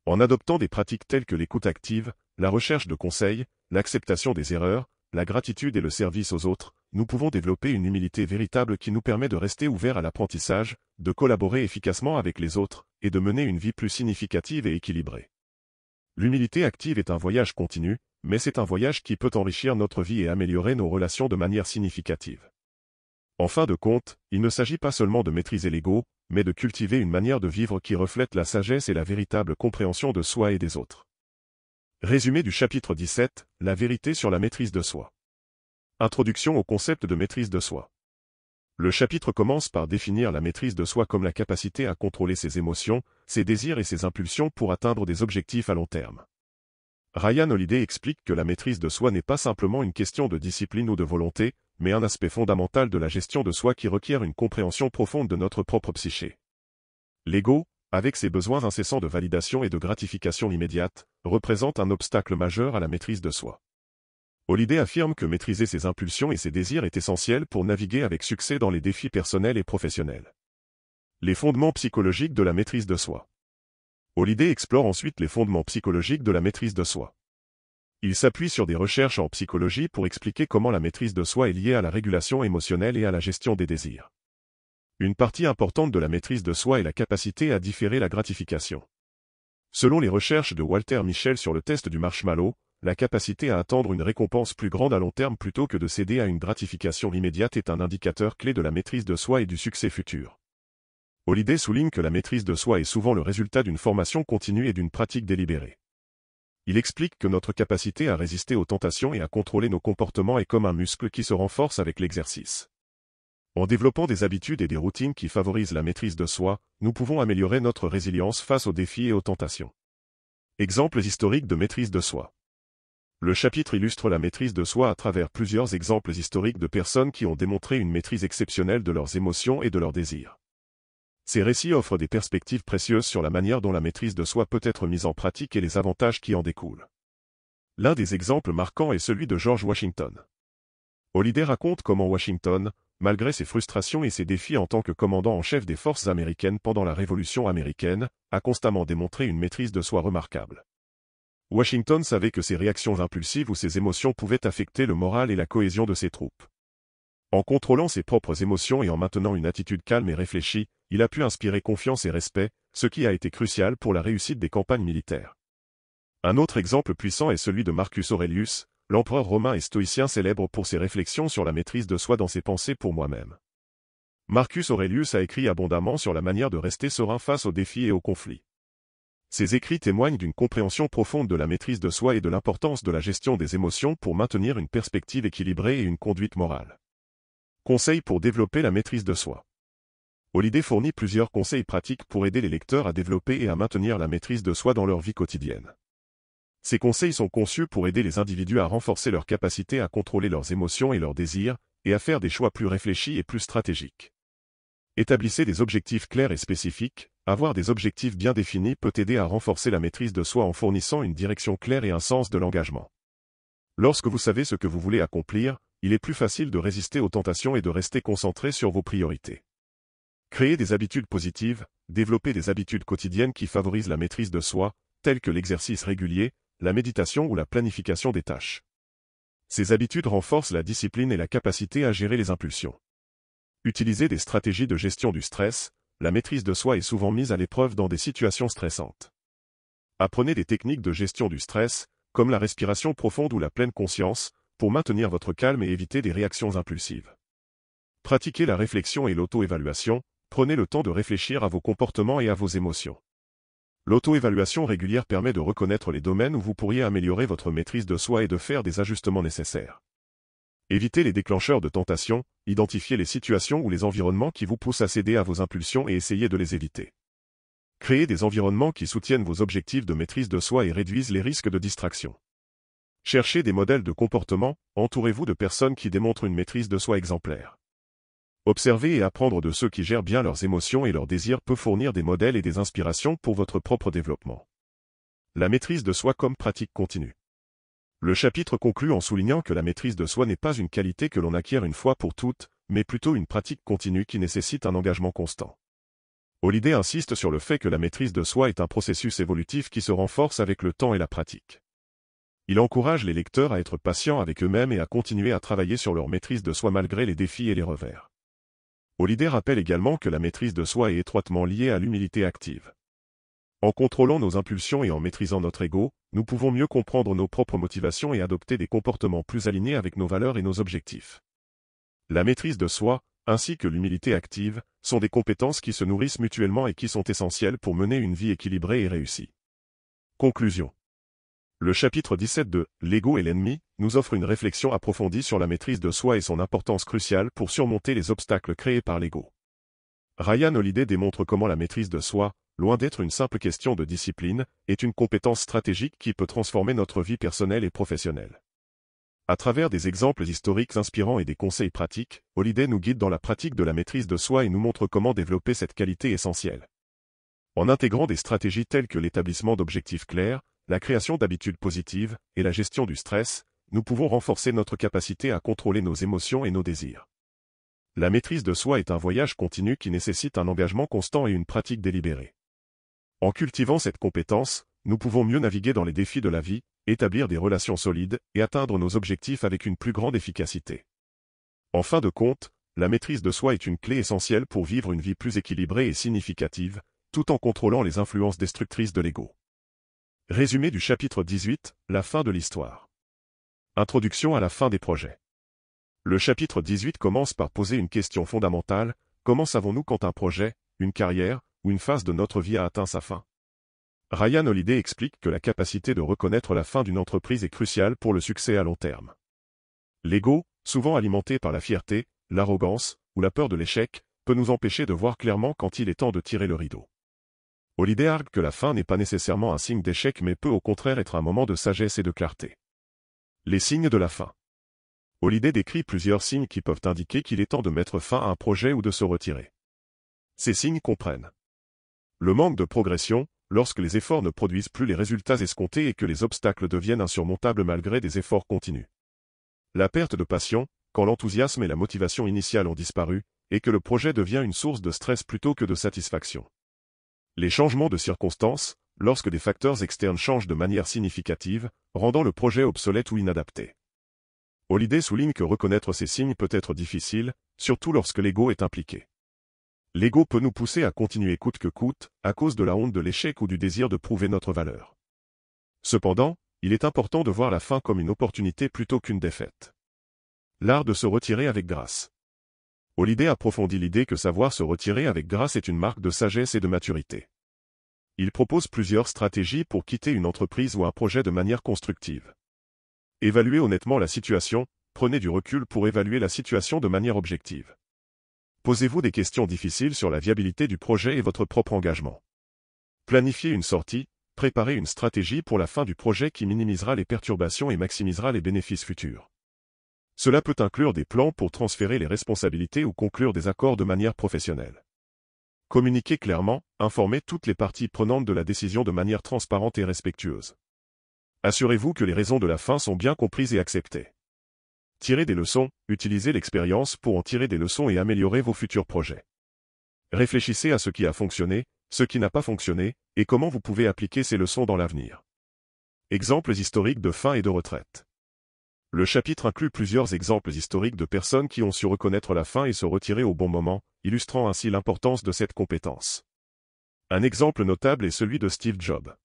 En adoptant des pratiques telles que l'écoute active, la recherche de conseils, l'acceptation des erreurs, la gratitude et le service aux autres, nous pouvons développer une humilité véritable qui nous permet de rester ouverts à l'apprentissage, de collaborer efficacement avec les autres, et de mener une vie plus significative et équilibrée. L'humilité active est un voyage continu, mais c'est un voyage qui peut enrichir notre vie et améliorer nos relations de manière significative. En fin de compte, il ne s'agit pas seulement de maîtriser l'ego, mais de cultiver une manière de vivre qui reflète la sagesse et la véritable compréhension de soi et des autres. Résumé du chapitre 17, la vérité sur la maîtrise de soi. Introduction au concept de maîtrise de soi. Le chapitre commence par définir la maîtrise de soi comme la capacité à contrôler ses émotions, ses désirs et ses impulsions pour atteindre des objectifs à long terme. Ryan Holiday explique que la maîtrise de soi n'est pas simplement une question de discipline ou de volonté, mais un aspect fondamental de la gestion de soi qui requiert une compréhension profonde de notre propre psyché. L'ego, avec ses besoins incessants de validation et de gratification immédiate, représente un obstacle majeur à la maîtrise de soi. Holiday affirme que maîtriser ses impulsions et ses désirs est essentiel pour naviguer avec succès dans les défis personnels et professionnels. Les fondements psychologiques de la maîtrise de soi. Holiday explore ensuite les fondements psychologiques de la maîtrise de soi. Il s'appuie sur des recherches en psychologie pour expliquer comment la maîtrise de soi est liée à la régulation émotionnelle et à la gestion des désirs. Une partie importante de la maîtrise de soi est la capacité à différer la gratification. Selon les recherches de Walter Mischel sur le test du marshmallow, la capacité à attendre une récompense plus grande à long terme plutôt que de céder à une gratification immédiate est un indicateur clé de la maîtrise de soi et du succès futur. Holiday souligne que la maîtrise de soi est souvent le résultat d'une formation continue et d'une pratique délibérée. Il explique que notre capacité à résister aux tentations et à contrôler nos comportements est comme un muscle qui se renforce avec l'exercice. En développant des habitudes et des routines qui favorisent la maîtrise de soi, nous pouvons améliorer notre résilience face aux défis et aux tentations. Exemples historiques de maîtrise de soi. Le chapitre illustre la maîtrise de soi à travers plusieurs exemples historiques de personnes qui ont démontré une maîtrise exceptionnelle de leurs émotions et de leurs désirs. Ces récits offrent des perspectives précieuses sur la manière dont la maîtrise de soi peut être mise en pratique et les avantages qui en découlent. L'un des exemples marquants est celui de George Washington. Holiday raconte comment Washington, malgré ses frustrations et ses défis en tant que commandant en chef des forces américaines pendant la Révolution américaine, a constamment démontré une maîtrise de soi remarquable. Washington savait que ses réactions impulsives ou ses émotions pouvaient affecter le moral et la cohésion de ses troupes. En contrôlant ses propres émotions et en maintenant une attitude calme et réfléchie, il a pu inspirer confiance et respect, ce qui a été crucial pour la réussite des campagnes militaires. Un autre exemple puissant est celui de Marcus Aurelius, l'empereur romain et stoïcien célèbre pour ses réflexions sur la maîtrise de soi dans ses pensées pour moi-même. Marcus Aurelius a écrit abondamment sur la manière de rester serein face aux défis et aux conflits. Ses écrits témoignent d'une compréhension profonde de la maîtrise de soi et de l'importance de la gestion des émotions pour maintenir une perspective équilibrée et une conduite morale. Conseils pour développer la maîtrise de soi. Holiday fournit plusieurs conseils pratiques pour aider les lecteurs à développer et à maintenir la maîtrise de soi dans leur vie quotidienne. Ces conseils sont conçus pour aider les individus à renforcer leur capacité à contrôler leurs émotions et leurs désirs, et à faire des choix plus réfléchis et plus stratégiques. Établissez des objectifs clairs et spécifiques. Avoir des objectifs bien définis peut aider à renforcer la maîtrise de soi en fournissant une direction claire et un sens de l'engagement. Lorsque vous savez ce que vous voulez accomplir, il est plus facile de résister aux tentations et de rester concentré sur vos priorités. Créer des habitudes positives, développer des habitudes quotidiennes qui favorisent la maîtrise de soi, telles que l'exercice régulier, la méditation ou la planification des tâches. Ces habitudes renforcent la discipline et la capacité à gérer les impulsions. Utilisez des stratégies de gestion du stress. la maîtrise de soi est souvent mise à l'épreuve dans des situations stressantes. Apprenez des techniques de gestion du stress, comme la respiration profonde ou la pleine conscience, pour maintenir votre calme et éviter des réactions impulsives. Pratiquez la réflexion et l'auto-évaluation, prenez le temps de réfléchir à vos comportements et à vos émotions. L'auto-évaluation régulière permet de reconnaître les domaines où vous pourriez améliorer votre maîtrise de soi et de faire des ajustements nécessaires. Évitez les déclencheurs de tentation, identifiez les situations ou les environnements qui vous poussent à céder à vos impulsions et essayez de les éviter. Créez des environnements qui soutiennent vos objectifs de maîtrise de soi et réduisent les risques de distraction. Cherchez des modèles de comportement, entourez-vous de personnes qui démontrent une maîtrise de soi exemplaire. Observer et apprendre de ceux qui gèrent bien leurs émotions et leurs désirs peut fournir des modèles et des inspirations pour votre propre développement. La maîtrise de soi comme pratique continue. Le chapitre conclut en soulignant que la maîtrise de soi n'est pas une qualité que l'on acquiert une fois pour toutes, mais plutôt une pratique continue qui nécessite un engagement constant. Holliday insiste sur le fait que la maîtrise de soi est un processus évolutif qui se renforce avec le temps et la pratique. Il encourage les lecteurs à être patients avec eux-mêmes et à continuer à travailler sur leur maîtrise de soi malgré les défis et les revers. Holliday rappelle également que la maîtrise de soi est étroitement liée à l'humilité active. En contrôlant nos impulsions et en maîtrisant notre ego, nous pouvons mieux comprendre nos propres motivations et adopter des comportements plus alignés avec nos valeurs et nos objectifs. La maîtrise de soi, ainsi que l'humilité active, sont des compétences qui se nourrissent mutuellement et qui sont essentielles pour mener une vie équilibrée et réussie. Conclusion. Le chapitre 17 de « L'ego et l'ennemi » nous offre une réflexion approfondie sur la maîtrise de soi et son importance cruciale pour surmonter les obstacles créés par l'ego. Ryan Holiday démontre comment la maîtrise de soi, loin d'être une simple question de discipline, est une compétence stratégique qui peut transformer notre vie personnelle et professionnelle. À travers des exemples historiques inspirants et des conseils pratiques, Holiday nous guide dans la pratique de la maîtrise de soi et nous montre comment développer cette qualité essentielle. En intégrant des stratégies telles que l'établissement d'objectifs clairs, la création d'habitudes positives et la gestion du stress, nous pouvons renforcer notre capacité à contrôler nos émotions et nos désirs. La maîtrise de soi est un voyage continu qui nécessite un engagement constant et une pratique délibérée. En cultivant cette compétence, nous pouvons mieux naviguer dans les défis de la vie, établir des relations solides et atteindre nos objectifs avec une plus grande efficacité. En fin de compte, la maîtrise de soi est une clé essentielle pour vivre une vie plus équilibrée et significative, tout en contrôlant les influences destructrices de l'ego. Résumé du chapitre 18, la fin de l'histoire. Introduction à la fin des projets. Le chapitre 18 commence par poser une question fondamentale, comment savons-nous quand un projet, une carrière, ou une phase de notre vie a atteint sa fin? Ryan Holiday explique que la capacité de reconnaître la fin d'une entreprise est cruciale pour le succès à long terme. L'ego, souvent alimenté par la fierté, l'arrogance, ou la peur de l'échec, peut nous empêcher de voir clairement quand il est temps de tirer le rideau. Holiday argue que la fin n'est pas nécessairement un signe d'échec mais peut au contraire être un moment de sagesse et de clarté. Les signes de la fin. Holiday décrit plusieurs signes qui peuvent indiquer qu'il est temps de mettre fin à un projet ou de se retirer. Ces signes comprennent le manque de progression, lorsque les efforts ne produisent plus les résultats escomptés et que les obstacles deviennent insurmontables malgré des efforts continus. La perte de passion, quand l'enthousiasme et la motivation initiale ont disparu, et que le projet devient une source de stress plutôt que de satisfaction. Les changements de circonstances, lorsque des facteurs externes changent de manière significative, rendant le projet obsolète ou inadapté. Holiday souligne que reconnaître ces signes peut être difficile, surtout lorsque l'ego est impliqué. L'ego peut nous pousser à continuer coûte que coûte, à cause de la honte de l'échec ou du désir de prouver notre valeur. Cependant, il est important de voir la fin comme une opportunité plutôt qu'une défaite. L'art de se retirer avec grâce. Holiday approfondit l'idée que savoir se retirer avec grâce est une marque de sagesse et de maturité. Il propose plusieurs stratégies pour quitter une entreprise ou un projet de manière constructive. Évaluez honnêtement la situation, prenez du recul pour évaluer la situation de manière objective. Posez-vous des questions difficiles sur la viabilité du projet et votre propre engagement. Planifiez une sortie, préparez une stratégie pour la fin du projet qui minimisera les perturbations et maximisera les bénéfices futurs. Cela peut inclure des plans pour transférer les responsabilités ou conclure des accords de manière professionnelle. Communiquez clairement, informez toutes les parties prenantes de la décision de manière transparente et respectueuse. Assurez-vous que les raisons de la fin sont bien comprises et acceptées. Tirez des leçons, utilisez l'expérience pour en tirer des leçons et améliorer vos futurs projets. Réfléchissez à ce qui a fonctionné, ce qui n'a pas fonctionné, et comment vous pouvez appliquer ces leçons dans l'avenir. Exemples historiques de fin et de retraite. Le chapitre inclut plusieurs exemples historiques de personnes qui ont su reconnaître la fin et se retirer au bon moment, illustrant ainsi l'importance de cette compétence. Un exemple notable est celui de Steve Jobs.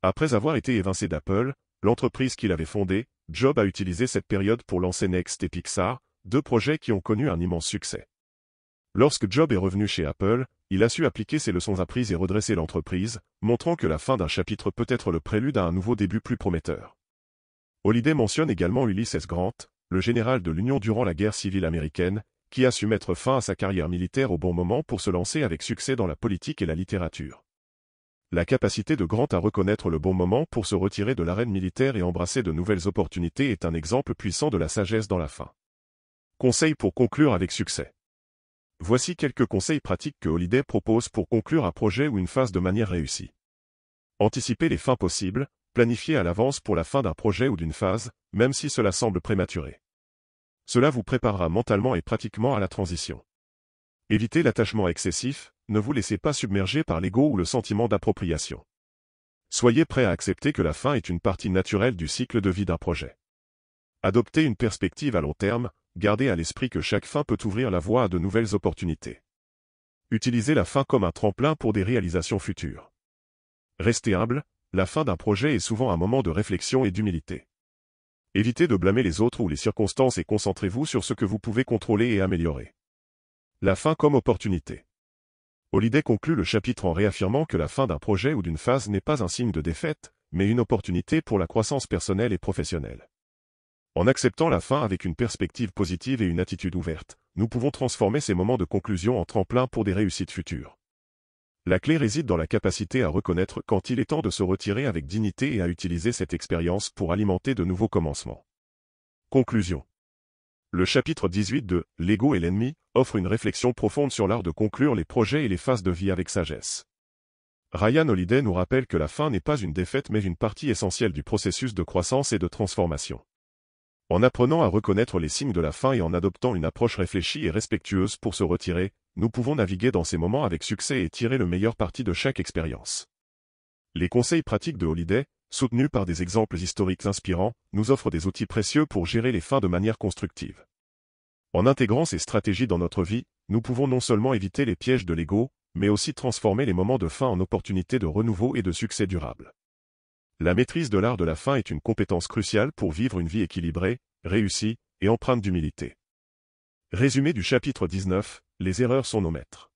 Après avoir été évincé d'Apple, l'entreprise qu'il avait fondée, Jobs a utilisé cette période pour lancer Next et Pixar, deux projets qui ont connu un immense succès. Lorsque Jobs est revenu chez Apple, il a su appliquer ses leçons apprises et redresser l'entreprise, montrant que la fin d'un chapitre peut être le prélude à un nouveau début plus prometteur. Holliday mentionne également Ulysses S. Grant, le général de l'Union durant la guerre civile américaine, qui a su mettre fin à sa carrière militaire au bon moment pour se lancer avec succès dans la politique et la littérature. La capacité de Grant à reconnaître le bon moment pour se retirer de l'arène militaire et embrasser de nouvelles opportunités est un exemple puissant de la sagesse dans la fin. Conseils pour conclure avec succès. Voici quelques conseils pratiques que Holliday propose pour conclure un projet ou une phase de manière réussie. Anticipez les fins possibles, planifiez à l'avance pour la fin d'un projet ou d'une phase, même si cela semble prématuré. Cela vous préparera mentalement et pratiquement à la transition. Évitez l'attachement excessif, ne vous laissez pas submerger par l'ego ou le sentiment d'appropriation. Soyez prêt à accepter que la fin est une partie naturelle du cycle de vie d'un projet. Adoptez une perspective à long terme, gardez à l'esprit que chaque fin peut ouvrir la voie à de nouvelles opportunités. Utilisez la fin comme un tremplin pour des réalisations futures. Restez humble, la fin d'un projet est souvent un moment de réflexion et d'humilité. Évitez de blâmer les autres ou les circonstances et concentrez-vous sur ce que vous pouvez contrôler et améliorer. La fin comme opportunité. Holliday conclut le chapitre en réaffirmant que la fin d'un projet ou d'une phase n'est pas un signe de défaite, mais une opportunité pour la croissance personnelle et professionnelle. En acceptant la fin avec une perspective positive et une attitude ouverte, nous pouvons transformer ces moments de conclusion en tremplin pour des réussites futures. La clé réside dans la capacité à reconnaître quand il est temps de se retirer avec dignité et à utiliser cette expérience pour alimenter de nouveaux commencements. Conclusion. Le chapitre 18 de « L'ego et l'ennemi » offre une réflexion profonde sur l'art de conclure les projets et les phases de vie avec sagesse. Ryan Holiday nous rappelle que la fin n'est pas une défaite mais une partie essentielle du processus de croissance et de transformation. En apprenant à reconnaître les signes de la fin et en adoptant une approche réfléchie et respectueuse pour se retirer, nous pouvons naviguer dans ces moments avec succès et tirer le meilleur parti de chaque expérience. Les conseils pratiques de Holiday, soutenus par des exemples historiques inspirants, nous offrent des outils précieux pour gérer les fins de manière constructive. En intégrant ces stratégies dans notre vie, nous pouvons non seulement éviter les pièges de l'ego, mais aussi transformer les moments de fin en opportunités de renouveau et de succès durable. La maîtrise de l'art de la fin est une compétence cruciale pour vivre une vie équilibrée, réussie et empreinte d'humilité. Résumé du chapitre 19, les erreurs sont nos maîtres.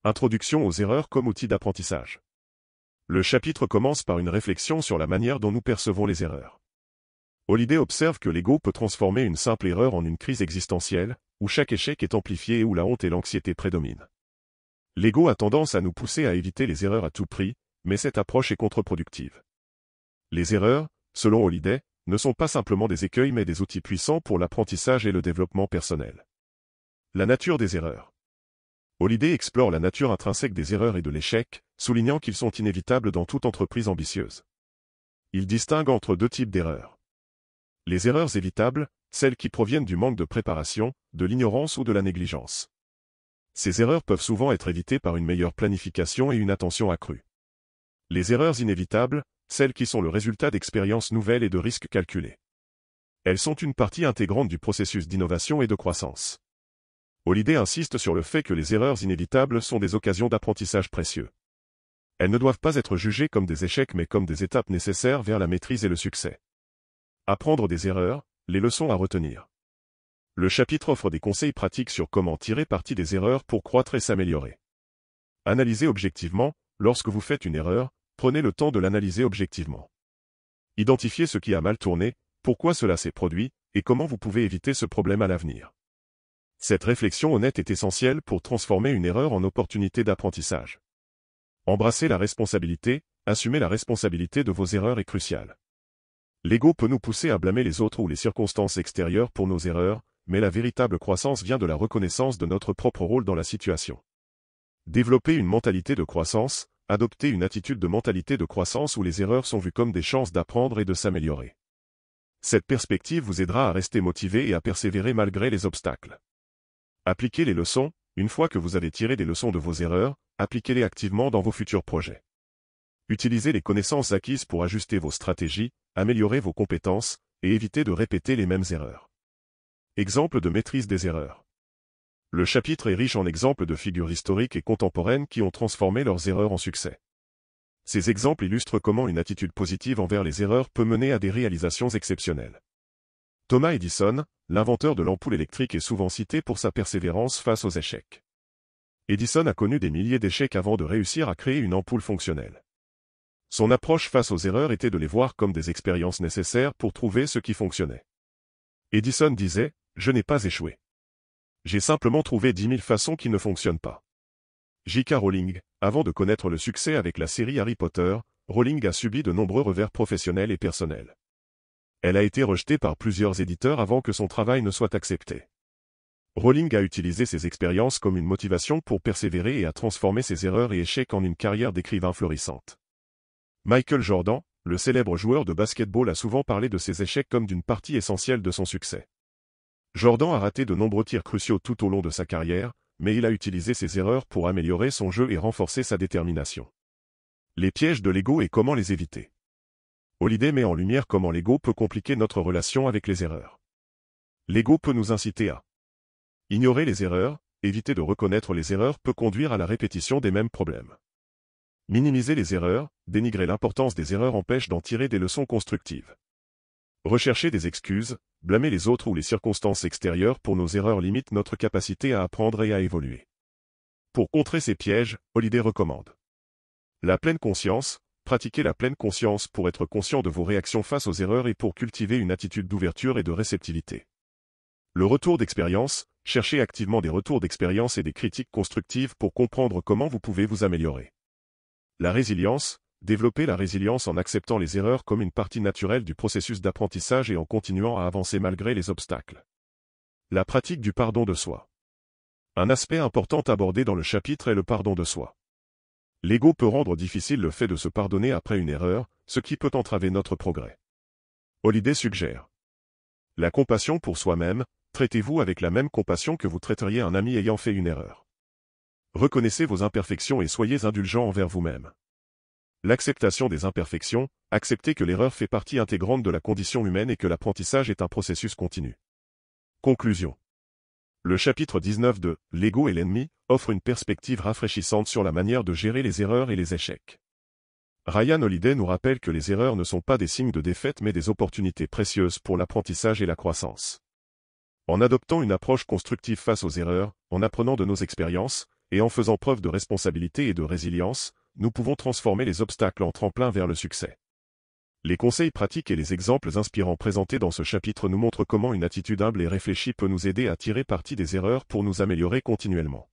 Introduction aux erreurs comme outil d'apprentissage. Le chapitre commence par une réflexion sur la manière dont nous percevons les erreurs. Holliday observe que l'ego peut transformer une simple erreur en une crise existentielle, où chaque échec est amplifié et où la honte et l'anxiété prédominent. L'ego a tendance à nous pousser à éviter les erreurs à tout prix, mais cette approche est contre-productive. Les erreurs, selon Holliday, ne sont pas simplement des écueils mais des outils puissants pour l'apprentissage et le développement personnel. La nature des erreurs. Holliday explore la nature intrinsèque des erreurs et de l'échec, soulignant qu'ils sont inévitables dans toute entreprise ambitieuse. Il distingue entre deux types d'erreurs. Les erreurs évitables, celles qui proviennent du manque de préparation, de l'ignorance ou de la négligence. Ces erreurs peuvent souvent être évitées par une meilleure planification et une attention accrue. Les erreurs inévitables, celles qui sont le résultat d'expériences nouvelles et de risques calculés. Elles sont une partie intégrante du processus d'innovation et de croissance. Holliday insiste sur le fait que les erreurs inévitables sont des occasions d'apprentissage précieux. Elles ne doivent pas être jugées comme des échecs mais comme des étapes nécessaires vers la maîtrise et le succès. Apprendre des erreurs, les leçons à retenir. Le chapitre offre des conseils pratiques sur comment tirer parti des erreurs pour croître et s'améliorer. Analysez objectivement, lorsque vous faites une erreur, prenez le temps de l'analyser objectivement. Identifiez ce qui a mal tourné, pourquoi cela s'est produit, et comment vous pouvez éviter ce problème à l'avenir. Cette réflexion honnête est essentielle pour transformer une erreur en opportunité d'apprentissage. Embrasser la responsabilité, assumer la responsabilité de vos erreurs est crucial. L'ego peut nous pousser à blâmer les autres ou les circonstances extérieures pour nos erreurs, mais la véritable croissance vient de la reconnaissance de notre propre rôle dans la situation. Développer une mentalité de croissance, adopter une attitude de mentalité de croissance où les erreurs sont vues comme des chances d'apprendre et de s'améliorer. Cette perspective vous aidera à rester motivé et à persévérer malgré les obstacles. Appliquez les leçons, une fois que vous avez tiré des leçons de vos erreurs, appliquez-les activement dans vos futurs projets. Utilisez les connaissances acquises pour ajuster vos stratégies, améliorer vos compétences, et éviter de répéter les mêmes erreurs. Exemple de maîtrise des erreurs. Le chapitre est riche en exemples de figures historiques et contemporaines qui ont transformé leurs erreurs en succès. Ces exemples illustrent comment une attitude positive envers les erreurs peut mener à des réalisations exceptionnelles. Thomas Edison, l'inventeur de l'ampoule électrique, est souvent cité pour sa persévérance face aux échecs. Edison a connu des milliers d'échecs avant de réussir à créer une ampoule fonctionnelle. Son approche face aux erreurs était de les voir comme des expériences nécessaires pour trouver ce qui fonctionnait. Edison disait « Je n'ai pas échoué. J'ai simplement trouvé 10 000 façons qui ne fonctionnent pas. » J.K. Rowling, avant de connaître le succès avec la série Harry Potter, Rowling a subi de nombreux revers professionnels et personnels. Elle a été rejetée par plusieurs éditeurs avant que son travail ne soit accepté. Rowling a utilisé ses expériences comme une motivation pour persévérer et a transformé ses erreurs et échecs en une carrière d'écrivain florissante. Michael Jordan, le célèbre joueur de basketball, a souvent parlé de ses échecs comme d'une partie essentielle de son succès. Jordan a raté de nombreux tirs cruciaux tout au long de sa carrière, mais il a utilisé ses erreurs pour améliorer son jeu et renforcer sa détermination. Les pièges de l'ego et comment les éviter. Holliday met en lumière comment l'ego peut compliquer notre relation avec les erreurs. L'ego peut nous inciter à ignorer les erreurs, éviter de reconnaître les erreurs peut conduire à la répétition des mêmes problèmes. Minimiser les erreurs, dénigrer l'importance des erreurs empêche d'en tirer des leçons constructives. Rechercher des excuses, blâmer les autres ou les circonstances extérieures pour nos erreurs limite notre capacité à apprendre et à évoluer. Pour contrer ces pièges, Holliday recommande la pleine conscience. Pratiquez la pleine conscience pour être conscient de vos réactions face aux erreurs et pour cultiver une attitude d'ouverture et de réceptivité. Le retour d'expérience. Cherchez activement des retours d'expérience et des critiques constructives pour comprendre comment vous pouvez vous améliorer. La résilience. Développez la résilience en acceptant les erreurs comme une partie naturelle du processus d'apprentissage et en continuant à avancer malgré les obstacles. La pratique du pardon de soi. Un aspect important abordé dans le chapitre est le pardon de soi. L'ego peut rendre difficile le fait de se pardonner après une erreur, ce qui peut entraver notre progrès. Holliday suggère la compassion pour soi-même. Traitez-vous avec la même compassion que vous traiteriez un ami ayant fait une erreur. Reconnaissez vos imperfections et soyez indulgent envers vous-même. L'acceptation des imperfections. Acceptez que l'erreur fait partie intégrante de la condition humaine et que l'apprentissage est un processus continu. Conclusion. Le chapitre 19 de « L'ego et l'ennemi » offre une perspective rafraîchissante sur la manière de gérer les erreurs et les échecs. Ryan Holiday nous rappelle que les erreurs ne sont pas des signes de défaite mais des opportunités précieuses pour l'apprentissage et la croissance. En adoptant une approche constructive face aux erreurs, en apprenant de nos expériences, et en faisant preuve de responsabilité et de résilience, nous pouvons transformer les obstacles en tremplin vers le succès. Les conseils pratiques et les exemples inspirants présentés dans ce chapitre nous montrent comment une attitude humble et réfléchie peut nous aider à tirer parti des erreurs pour nous améliorer continuellement.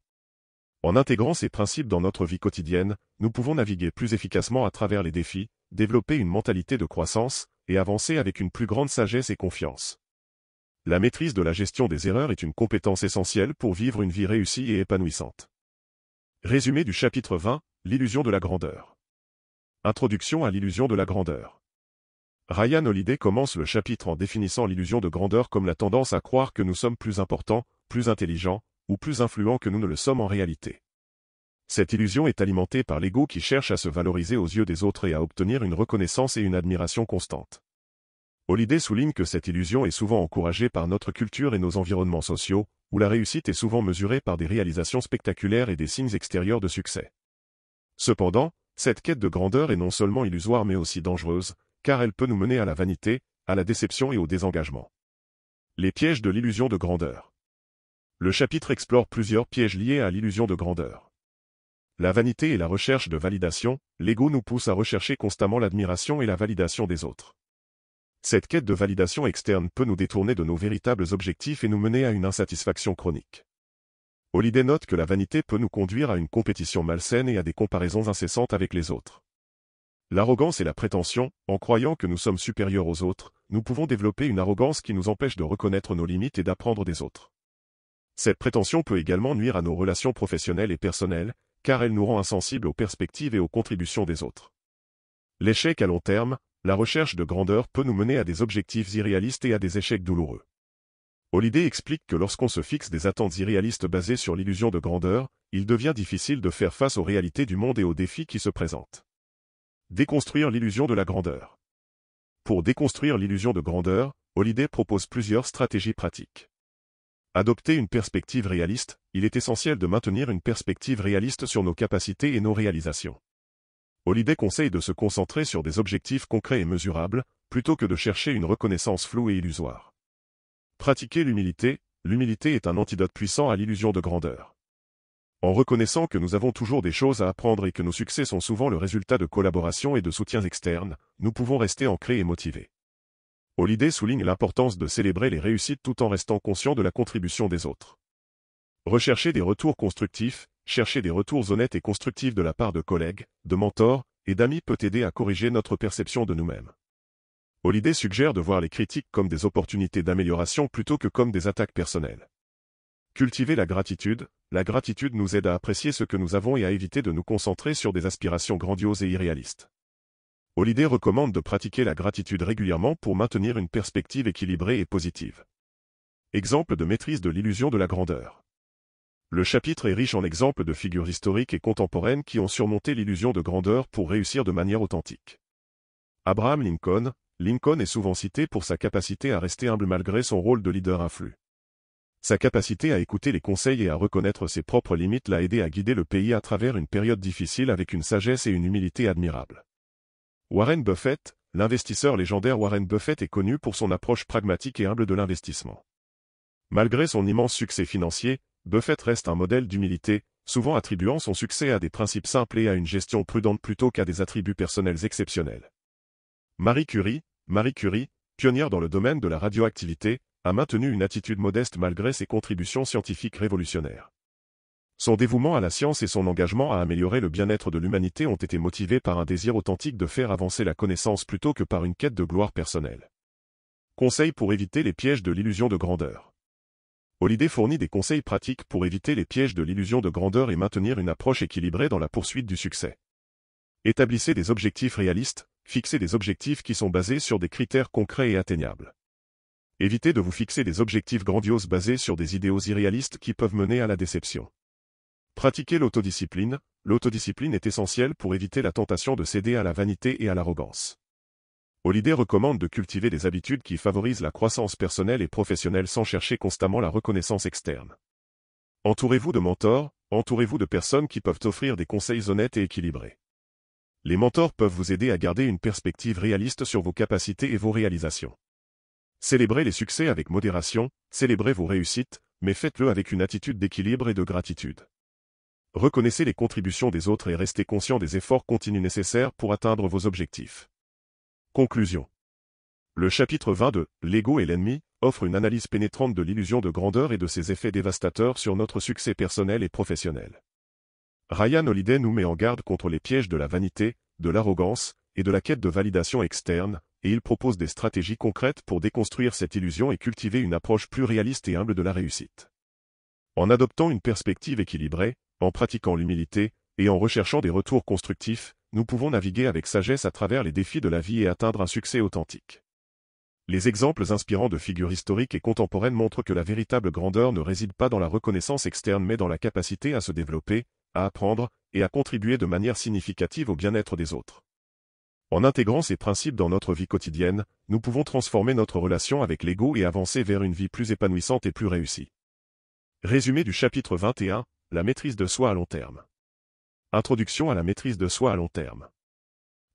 En intégrant ces principes dans notre vie quotidienne, nous pouvons naviguer plus efficacement à travers les défis, développer une mentalité de croissance, et avancer avec une plus grande sagesse et confiance. La maîtrise de la gestion des erreurs est une compétence essentielle pour vivre une vie réussie et épanouissante. Résumé du chapitre 20, l'illusion de la grandeur. Introduction à l'illusion de la grandeur. Ryan Holiday commence le chapitre en définissant l'illusion de grandeur comme la tendance à croire que nous sommes plus importants, plus intelligents, ou plus influents que nous ne le sommes en réalité. Cette illusion est alimentée par l'ego qui cherche à se valoriser aux yeux des autres et à obtenir une reconnaissance et une admiration constante. Holiday souligne que cette illusion est souvent encouragée par notre culture et nos environnements sociaux, où la réussite est souvent mesurée par des réalisations spectaculaires et des signes extérieurs de succès. Cependant, cette quête de grandeur est non seulement illusoire mais aussi dangereuse, car elle peut nous mener à la vanité, à la déception et au désengagement. Les pièges de l'illusion de grandeur. Le chapitre explore plusieurs pièges liés à l'illusion de grandeur. La vanité et la recherche de validation. L'ego nous pousse à rechercher constamment l'admiration et la validation des autres. Cette quête de validation externe peut nous détourner de nos véritables objectifs et nous mener à une insatisfaction chronique. Holiday note que la vanité peut nous conduire à une compétition malsaine et à des comparaisons incessantes avec les autres. L'arrogance et la prétention. En croyant que nous sommes supérieurs aux autres, nous pouvons développer une arrogance qui nous empêche de reconnaître nos limites et d'apprendre des autres. Cette prétention peut également nuire à nos relations professionnelles et personnelles, car elle nous rend insensibles aux perspectives et aux contributions des autres. L'échec à long terme. La recherche de grandeur peut nous mener à des objectifs irréalistes et à des échecs douloureux. Holiday explique que lorsqu'on se fixe des attentes irréalistes basées sur l'illusion de grandeur, il devient difficile de faire face aux réalités du monde et aux défis qui se présentent. Déconstruire l'illusion de la grandeur. Pour déconstruire l'illusion de grandeur, Holiday propose plusieurs stratégies pratiques. Adopter une perspective réaliste, il est essentiel de maintenir une perspective réaliste sur nos capacités et nos réalisations. Holiday conseille de se concentrer sur des objectifs concrets et mesurables, plutôt que de chercher une reconnaissance floue et illusoire. Pratiquer l'humilité, l'humilité est un antidote puissant à l'illusion de grandeur. En reconnaissant que nous avons toujours des choses à apprendre et que nos succès sont souvent le résultat de collaborations et de soutiens externes, nous pouvons rester ancrés et motivés. Holiday souligne l'importance de célébrer les réussites tout en restant conscient de la contribution des autres. Rechercher des retours constructifs, chercher des retours honnêtes et constructifs de la part de collègues, de mentors et d'amis peut aider à corriger notre perception de nous-mêmes. Holiday suggère de voir les critiques comme des opportunités d'amélioration plutôt que comme des attaques personnelles. Cultiver la gratitude nous aide à apprécier ce que nous avons et à éviter de nous concentrer sur des aspirations grandioses et irréalistes. Holiday recommande de pratiquer la gratitude régulièrement pour maintenir une perspective équilibrée et positive. Exemple de maîtrise de l'illusion de la grandeur. Le chapitre est riche en exemples de figures historiques et contemporaines qui ont surmonté l'illusion de grandeur pour réussir de manière authentique. Abraham Lincoln est souvent cité pour sa capacité à rester humble malgré son rôle de leader influent. Sa capacité à écouter les conseils et à reconnaître ses propres limites l'a aidé à guider le pays à travers une période difficile avec une sagesse et une humilité admirables. Warren Buffett, l'investisseur légendaire Warren Buffett est connu pour son approche pragmatique et humble de l'investissement. Malgré son immense succès financier, Buffett reste un modèle d'humilité, souvent attribuant son succès à des principes simples et à une gestion prudente plutôt qu'à des attributs personnels exceptionnels. Marie Curie, pionnière dans le domaine de la radioactivité, a maintenu une attitude modeste malgré ses contributions scientifiques révolutionnaires. Son dévouement à la science et son engagement à améliorer le bien-être de l'humanité ont été motivés par un désir authentique de faire avancer la connaissance plutôt que par une quête de gloire personnelle. Conseils pour éviter les pièges de l'illusion de grandeur. Holiday fournit des conseils pratiques pour éviter les pièges de l'illusion de grandeur et maintenir une approche équilibrée dans la poursuite du succès. Établissez des objectifs réalistes, fixez des objectifs qui sont basés sur des critères concrets et atteignables. Évitez de vous fixer des objectifs grandioses basés sur des idéaux irréalistes qui peuvent mener à la déception. Pratiquez l'autodiscipline. L'autodiscipline est essentielle pour éviter la tentation de céder à la vanité et à l'arrogance. Holiday recommande de cultiver des habitudes qui favorisent la croissance personnelle et professionnelle sans chercher constamment la reconnaissance externe. Entourez-vous de mentors, entourez-vous de personnes qui peuvent offrir des conseils honnêtes et équilibrés. Les mentors peuvent vous aider à garder une perspective réaliste sur vos capacités et vos réalisations. Célébrez les succès avec modération, célébrez vos réussites, mais faites-le avec une attitude d'équilibre et de gratitude. Reconnaissez les contributions des autres et restez conscient des efforts continus nécessaires pour atteindre vos objectifs. Conclusion. Le chapitre 20 de « L'ego et l'ennemi » offre une analyse pénétrante de l'illusion de grandeur et de ses effets dévastateurs sur notre succès personnel et professionnel. Ryan Holiday nous met en garde contre les pièges de la vanité, de l'arrogance et de la quête de validation externe, et il propose des stratégies concrètes pour déconstruire cette illusion et cultiver une approche plus réaliste et humble de la réussite. En adoptant une perspective équilibrée, en pratiquant l'humilité, et en recherchant des retours constructifs, nous pouvons naviguer avec sagesse à travers les défis de la vie et atteindre un succès authentique. Les exemples inspirants de figures historiques et contemporaines montrent que la véritable grandeur ne réside pas dans la reconnaissance externe mais dans la capacité à se développer, à apprendre, et à contribuer de manière significative au bien-être des autres. En intégrant ces principes dans notre vie quotidienne, nous pouvons transformer notre relation avec l'ego et avancer vers une vie plus épanouissante et plus réussie. Résumé du chapitre 21, la maîtrise de soi à long terme. Introduction à la maîtrise de soi à long terme.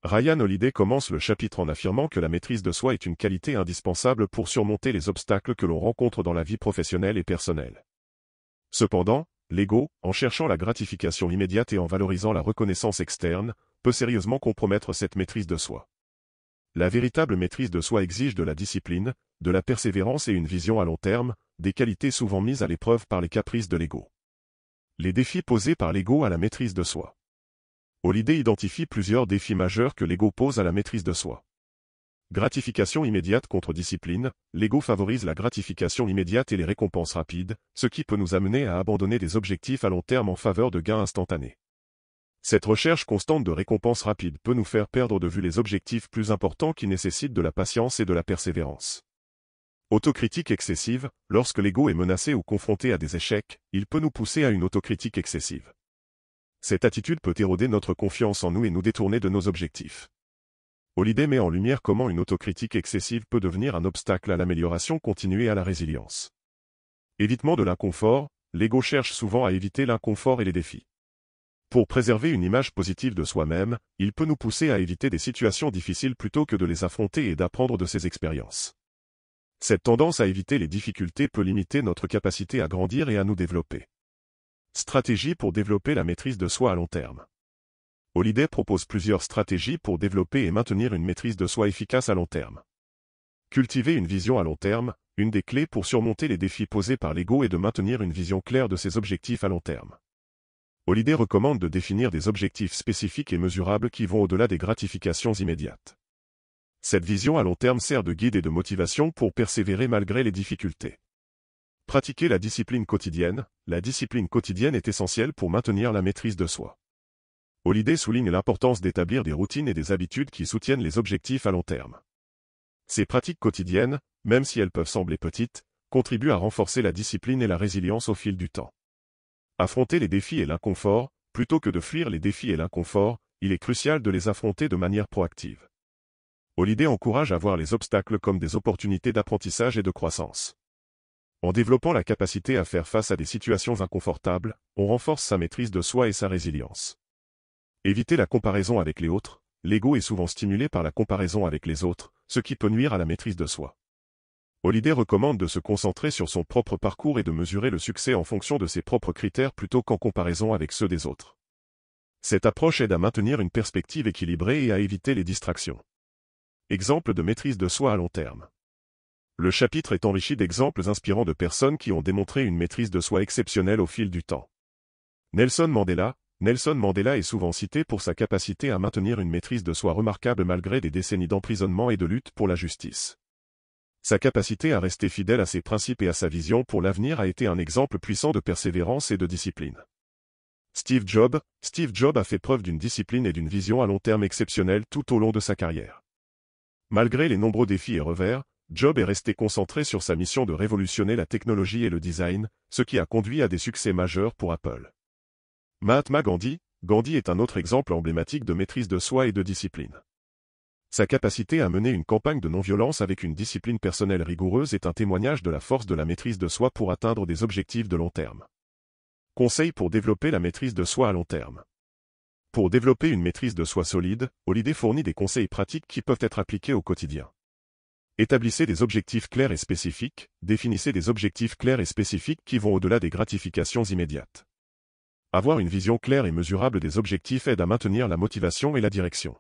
Ryan Holiday commence le chapitre en affirmant que la maîtrise de soi est une qualité indispensable pour surmonter les obstacles que l'on rencontre dans la vie professionnelle et personnelle. Cependant, l'ego, en cherchant la gratification immédiate et en valorisant la reconnaissance externe, peut sérieusement compromettre cette maîtrise de soi. La véritable maîtrise de soi exige de la discipline, de la persévérance et une vision à long terme, des qualités souvent mises à l'épreuve par les caprices de l'ego. Les défis posés par l'ego à la maîtrise de soi. Holiday identifie plusieurs défis majeurs que l'ego pose à la maîtrise de soi. Gratification immédiate contre discipline, l'ego favorise la gratification immédiate et les récompenses rapides, ce qui peut nous amener à abandonner des objectifs à long terme en faveur de gains instantanés. Cette recherche constante de récompenses rapides peut nous faire perdre de vue les objectifs plus importants qui nécessitent de la patience et de la persévérance. Autocritique excessive, lorsque l'ego est menacé ou confronté à des échecs, il peut nous pousser à une autocritique excessive. Cette attitude peut éroder notre confiance en nous et nous détourner de nos objectifs. Holliday met en lumière comment une autocritique excessive peut devenir un obstacle à l'amélioration continue et à la résilience. Évitement de l'inconfort, l'ego cherche souvent à éviter l'inconfort et les défis. Pour préserver une image positive de soi-même, il peut nous pousser à éviter des situations difficiles plutôt que de les affronter et d'apprendre de ses expériences. Cette tendance à éviter les difficultés peut limiter notre capacité à grandir et à nous développer. Stratégie pour développer la maîtrise de soi à long terme. Holliday propose plusieurs stratégies pour développer et maintenir une maîtrise de soi efficace à long terme. Cultiver une vision à long terme, une des clés pour surmonter les défis posés par l'ego est de maintenir une vision claire de ses objectifs à long terme. Holliday recommande de définir des objectifs spécifiques et mesurables qui vont au-delà des gratifications immédiates. Cette vision à long terme sert de guide et de motivation pour persévérer malgré les difficultés. Pratiquer la discipline quotidienne. La discipline quotidienne est essentielle pour maintenir la maîtrise de soi. Holliday souligne l'importance d'établir des routines et des habitudes qui soutiennent les objectifs à long terme. Ces pratiques quotidiennes, même si elles peuvent sembler petites, contribuent à renforcer la discipline et la résilience au fil du temps. Affronter les défis et l'inconfort, plutôt que de fuir les défis et l'inconfort, il est crucial de les affronter de manière proactive. Holliday encourage à voir les obstacles comme des opportunités d'apprentissage et de croissance. En développant la capacité à faire face à des situations inconfortables, on renforce sa maîtrise de soi et sa résilience. Éviter la comparaison avec les autres. L'ego est souvent stimulé par la comparaison avec les autres, ce qui peut nuire à la maîtrise de soi. Holliday recommande de se concentrer sur son propre parcours et de mesurer le succès en fonction de ses propres critères plutôt qu'en comparaison avec ceux des autres. Cette approche aide à maintenir une perspective équilibrée et à éviter les distractions. Exemple de maîtrise de soi à long terme. Le chapitre est enrichi d'exemples inspirants de personnes qui ont démontré une maîtrise de soi exceptionnelle au fil du temps. Nelson Mandela est souvent cité pour sa capacité à maintenir une maîtrise de soi remarquable malgré des décennies d'emprisonnement et de lutte pour la justice. Sa capacité à rester fidèle à ses principes et à sa vision pour l'avenir a été un exemple puissant de persévérance et de discipline. Steve Jobs a fait preuve d'une discipline et d'une vision à long terme exceptionnelle tout au long de sa carrière. Malgré les nombreux défis et revers, Jobs est resté concentré sur sa mission de révolutionner la technologie et le design, ce qui a conduit à des succès majeurs pour Apple. Mahatma Gandhi est un autre exemple emblématique de maîtrise de soi et de discipline. Sa capacité à mener une campagne de non-violence avec une discipline personnelle rigoureuse est un témoignage de la force de la maîtrise de soi pour atteindre des objectifs de long terme. Conseils pour développer la maîtrise de soi à long terme. Pour développer une maîtrise de soi solide, Holliday fournit des conseils pratiques qui peuvent être appliqués au quotidien. Établissez des objectifs clairs et spécifiques. Définissez des objectifs clairs et spécifiques qui vont au-delà des gratifications immédiates. Avoir une vision claire et mesurable des objectifs aide à maintenir la motivation et la direction.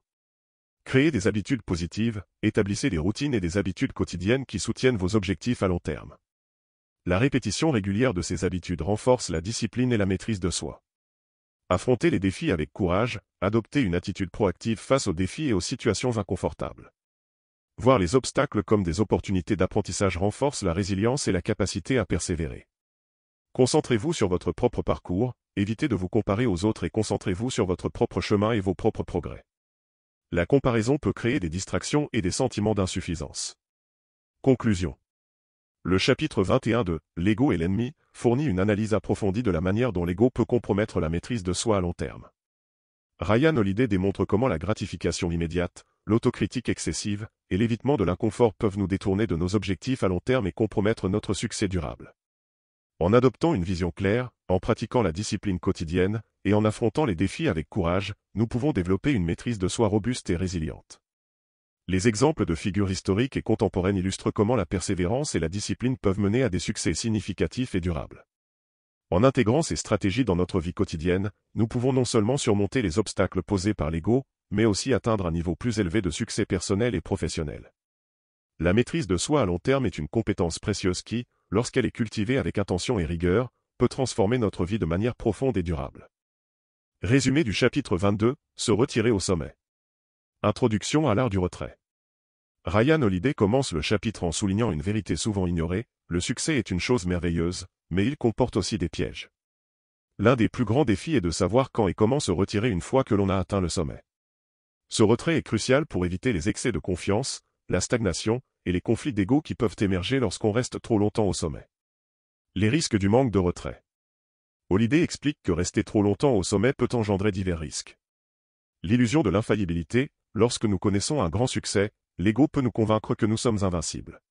Créez des habitudes positives. Établissez des routines et des habitudes quotidiennes qui soutiennent vos objectifs à long terme. La répétition régulière de ces habitudes renforce la discipline et la maîtrise de soi. Affrontez les défis avec courage. Adoptez une attitude proactive face aux défis et aux situations inconfortables. Voir les obstacles comme des opportunités d'apprentissage renforce la résilience et la capacité à persévérer. Concentrez-vous sur votre propre parcours, évitez de vous comparer aux autres et concentrez-vous sur votre propre chemin et vos propres progrès. La comparaison peut créer des distractions et des sentiments d'insuffisance. Conclusion. Le chapitre 21 de « L'ego et l'ennemi » fournit une analyse approfondie de la manière dont l'ego peut compromettre la maîtrise de soi à long terme. Ryan Holliday démontre comment la gratification immédiate, l'autocritique excessive et l'évitement de l'inconfort peuvent nous détourner de nos objectifs à long terme et compromettre notre succès durable. En adoptant une vision claire, en pratiquant la discipline quotidienne et en affrontant les défis avec courage, nous pouvons développer une maîtrise de soi robuste et résiliente. Les exemples de figures historiques et contemporaines illustrent comment la persévérance et la discipline peuvent mener à des succès significatifs et durables. En intégrant ces stratégies dans notre vie quotidienne, nous pouvons non seulement surmonter les obstacles posés par l'ego, mais aussi atteindre un niveau plus élevé de succès personnel et professionnel. La maîtrise de soi à long terme est une compétence précieuse qui, lorsqu'elle est cultivée avec attention et rigueur, peut transformer notre vie de manière profonde et durable. Résumé du chapitre 22, se retirer au sommet. Introduction à l'art du retrait. Ryan Holliday commence le chapitre en soulignant une vérité souvent ignorée, le succès est une chose merveilleuse, mais il comporte aussi des pièges. L'un des plus grands défis est de savoir quand et comment se retirer une fois que l'on a atteint le sommet. Ce retrait est crucial pour éviter les excès de confiance, la stagnation, et les conflits d'ego qui peuvent émerger lorsqu'on reste trop longtemps au sommet. Les risques du manque de retrait. Holliday explique que rester trop longtemps au sommet peut engendrer divers risques. L'illusion de l'infaillibilité. lorsque nous connaissons un grand succès, l'ego peut nous convaincre que nous sommes invincibles.